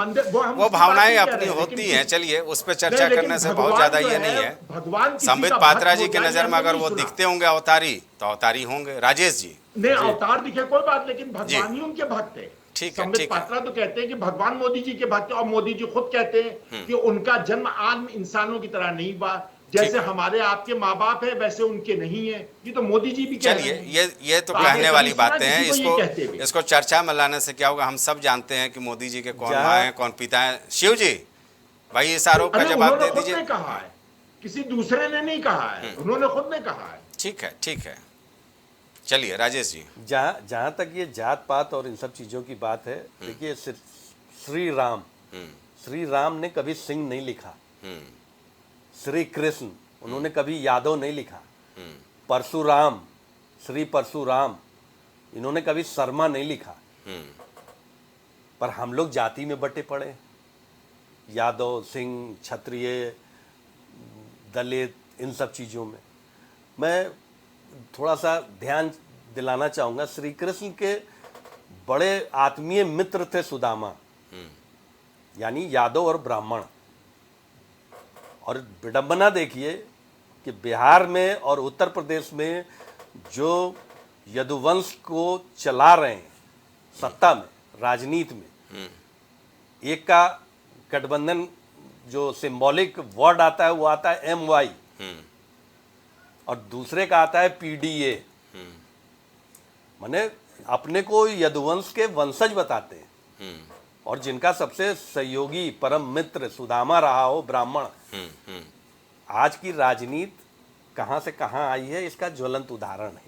वो भावनाएं अपनी होती हैं, चलिए उस पर चर्चा करने से बहुत ज्यादा ये नहीं है। संबित पात्रा जी की नजर में अगर वो दिखते होंगे अवतारी तो अवतारी होंगे। राजेश जी नहीं, अवतार दिखे कोई बात, लेकिन भगवान ही उनके भक्त है। ठीक है, संबित पात्रा तो कहते हैं कि भगवान मोदी जी के भक्त, और मोदी जी खुद कहते हैं कि उनका जन्म आम इंसानों की तरह नहीं हुआ, जैसे हमारे आपके माँ बाप है वैसे उनके नहीं है। ये तो मोदी जी भी कह रहे हैं। चलिए ये तो कहने वाली बातें हैं, इसको चर्चा में लाने से क्या होगा। हम सब जानते हैं कि मोदी जी के कौन माँ हैं कौन पिता हैं। शिव जी भाई इस आरोप का जवाब दे दीजिए। कहा है, किसी दूसरे ने नहीं कहा है, उन्होंने खुद ने कहा है। ठीक है, चलिए राजेश जी। जहाँ तक ये जात पात और इन सब चीज़ों की बात है, देखिए श्री राम ने कभी सिंह नहीं लिखा, श्री कृष्ण उन्होंने कभी यादव नहीं लिखा, परशुराम श्री परशुराम इन्होंने कभी शर्मा नहीं लिखा। पर हम लोग जाति में बटे पड़े, यादव सिंह क्षत्रिय दलित इन सब चीज़ों में। मैं थोड़ा सा ध्यान दिलाना चाहूँगा, श्री कृष्ण के बड़े आत्मीय मित्र थे सुदामा, यानी यादव और ब्राह्मण। और विडंबना देखिए कि बिहार में और उत्तर प्रदेश में जो यदुवंश को चला रहे हैं सत्ता में राजनीति में, एक का गठबंधन जो सिंबॉलिक वर्ड आता है वो आता है MY और दूसरे का आता है PDA, माने अपने को यदुवंश के वंशज बताते हैं। और जिनका सबसे सहयोगी परम मित्र सुदामा रहा हो ब्राह्मण, आज की राजनीति कहाँ से कहाँ आई है इसका ज्वलंत उदाहरण है।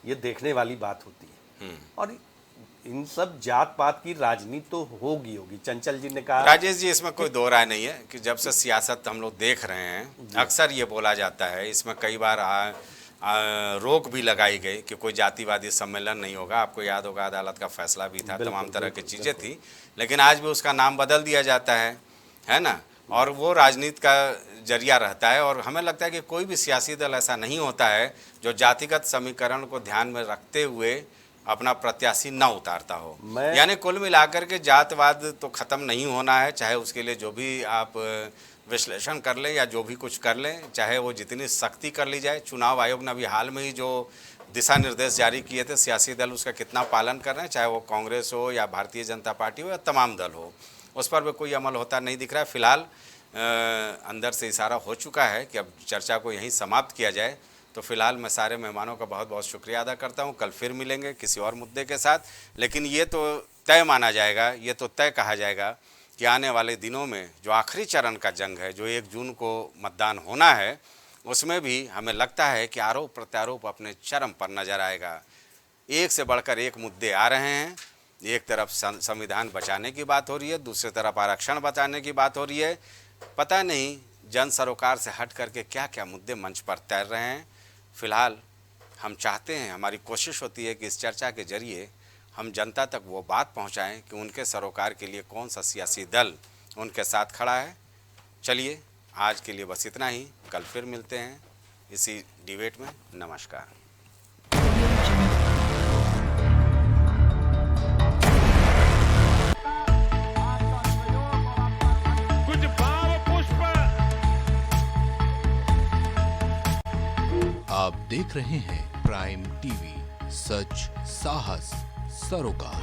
ये देखने वाली बात होती है। और इन सब जात पात की राजनीति तो होगी। चंचल जी ने कहा, राजेश जी इसमें कोई दो राय नहीं है कि जब से सियासत हम लोग देख रहे हैं, अक्सर ये बोला जाता है, इसमें कई बार रोक भी लगाई गई कि कोई जातिवादी सम्मेलन नहीं होगा। आपको याद होगा अदालत का फैसला भी था, तमाम तरह की चीज़ें थी, लेकिन आज भी उसका नाम बदल दिया जाता है ना, और वो राजनीति का जरिया रहता है। और हमें लगता है कि कोई भी सियासी दल ऐसा नहीं होता है जो जातिगत समीकरण को ध्यान में रखते हुए अपना प्रत्याशी न उतारता हो। यानी कुल मिलाकर के जातवाद तो ख़त्म नहीं होना है, चाहे उसके लिए जो भी आप विश्लेषण कर लें या जो भी कुछ कर लें, चाहे वो जितनी सख्ती कर ली जाए। चुनाव आयोग ने अभी हाल में ही जो दिशा निर्देश जारी किए थे, सियासी दल उसका कितना पालन कर रहे हैं, चाहे वो कांग्रेस हो या भारतीय जनता पार्टी हो या तमाम दल हो, उस पर भी कोई अमल होता नहीं दिख रहा है। फिलहाल अंदर से इशारा हो चुका है कि अब चर्चा को यहीं समाप्त किया जाए। तो फिलहाल मैं सारे मेहमानों का बहुत बहुत शुक्रिया अदा करता हूं। कल फिर मिलेंगे किसी और मुद्दे के साथ, लेकिन ये तो तय माना जाएगा, ये तो तय कहा जाएगा कि आने वाले दिनों में जो आखिरी चरण का जंग है, जो 1 जून को मतदान होना है, उसमें भी हमें लगता है कि आरोप प्रत्यारोप अपने चरम पर नजर आएगा। एक से बढ़कर एक मुद्दे आ रहे हैं। एक तरफ संविधान बचाने की बात हो रही है, दूसरी तरफ आरक्षण बचाने की बात हो रही है। पता नहीं जन सरोकार से हट करके क्या क्या मुद्दे मंच पर तैर रहे हैं। फिलहाल हम चाहते हैं, हमारी कोशिश होती है कि इस चर्चा के जरिए हम जनता तक वो बात पहुंचाएं कि उनके सरोकार के लिए कौन सा सियासी दल उनके साथ खड़ा है। चलिए आज के लिए बस इतना ही, कल फिर मिलते हैं इसी डिबेट में। नमस्कार। कुछ भाव पुष्प। आप देख रहे हैं प्राइम टीवी, सच साहस सरोकार।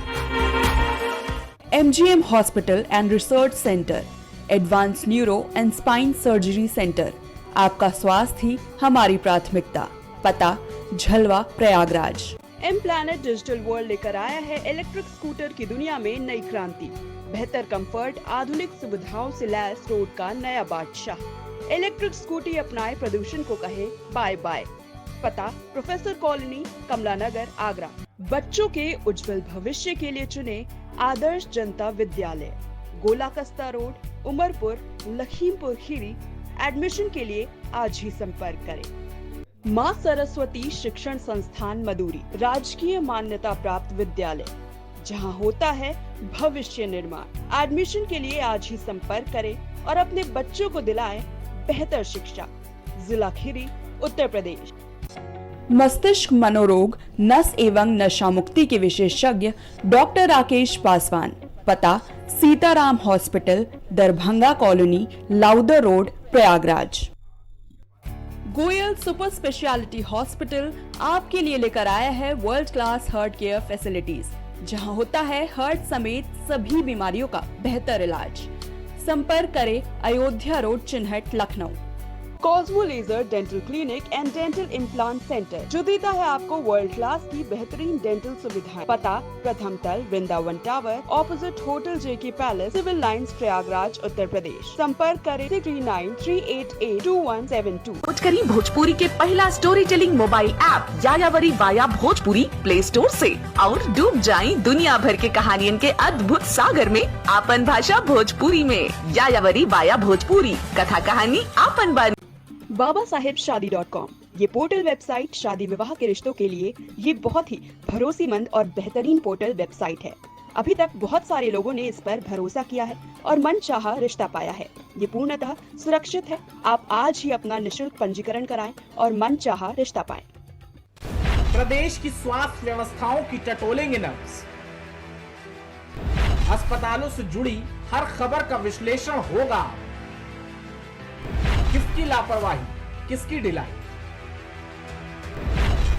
MGM Hospital and Research Centre, Advance Neuro and Spine Surgery Centre. आपका स्वास्थ्य ही हमारी प्राथमिकता। पता Jhalwa Prayagraj. M planet digital world लेकर आया है इलेक्ट्रिक स्कूटर की दुनिया में नई क्रांति। बेहतर कंफर्ट, आधुनिक सुविधाओं से लैस रोड का नया बादशाह। इलेक्ट्रिक स्कूटी अपनाए, प्रदूषण को कहे बाय बाय। पता प्रोफेसर कॉलोनी, कमला नगर, आगरा। बच्चों के उज्जवल भविष्य के लिए चुने आदर्श जनता विद्यालय, गोला कस्ता रोड, उमरपुर, लखीमपुर खीरी। एडमिशन के लिए आज ही संपर्क करें। माँ सरस्वती शिक्षण संस्थान मदुरी, राजकीय मान्यता प्राप्त विद्यालय, जहां होता है भविष्य निर्माण। एडमिशन के लिए आज ही संपर्क करें और अपने बच्चों को दिलाएं बेहतर शिक्षा। जिला खीरी, उत्तर प्रदेश। मस्तिष्क मनोरोग, नस एवं नशा मुक्ति के विशेषज्ञ डॉक्टर राकेश पासवान। पता Sitaram hospital, Darbhanga colony, Lowther road, Prayagraj. Goyal super speciality hospital आपके लिए लेकर आया है world class heart care facilities, जहां होता है हार्ट समेत सभी बीमारियों का बेहतर इलाज। संपर्क करें Ayodhya road, Chinhat, Lucknow. Cosmo laser dental clinic and dental implant centre, जो देता है आपको वर्ल्ड क्लास की बेहतरीन डेंटल सुविधाएं। पता प्रथम तल, वृंदावन टावर, ऑपोजिट होटल जेके palace, civil lines, Prayagraj, Uttar Pradesh. संपर्क करें 3938822172। खोज करी भोजपुरी के पहला story telling mobile app यायावरी via Bhojpuri play store से, और डूब जाएं दुनिया भर के कहानियन के अद्भुत सागर में आपन भाषा भोजपुरी में। यायावरी वाया भोजपुरी, कथा कहानी आपन बानी। BabaSahebShadi.com, ये पोर्टल वेबसाइट शादी विवाह के रिश्तों के लिए ये बहुत ही भरोसेमंद और बेहतरीन पोर्टल वेबसाइट है। अभी तक बहुत सारे लोगों ने इस पर भरोसा किया है और मनचाहा रिश्ता पाया है। ये पूर्णतः सुरक्षित है। आप आज ही अपना निशुल्क पंजीकरण कराएं और मनचाहा रिश्ता पाएं। प्रदेश की स्वास्थ्य व्यवस्थाओं की टटोलेंगे नब्ज। अस्पतालों से जुड़ी हर खबर का विश्लेषण होगा। किसकी लापरवाही, किसकी ढिलाई,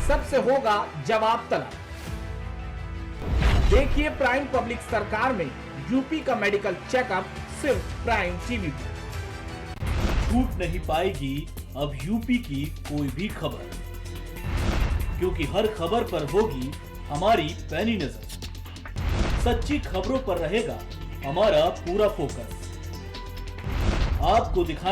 सबसे होगा जवाब तलब। देखिए प्राइम पब्लिक सरकार में यूपी का मेडिकल चेकअप सिर्फ प्राइम टीवी पर। छूट नहीं पाएगी अब यूपी की कोई भी खबर, क्योंकि हर खबर पर होगी हमारी पैनी नजर। सच्ची खबरों पर रहेगा हमारा पूरा फोकस। आपको दिखाएं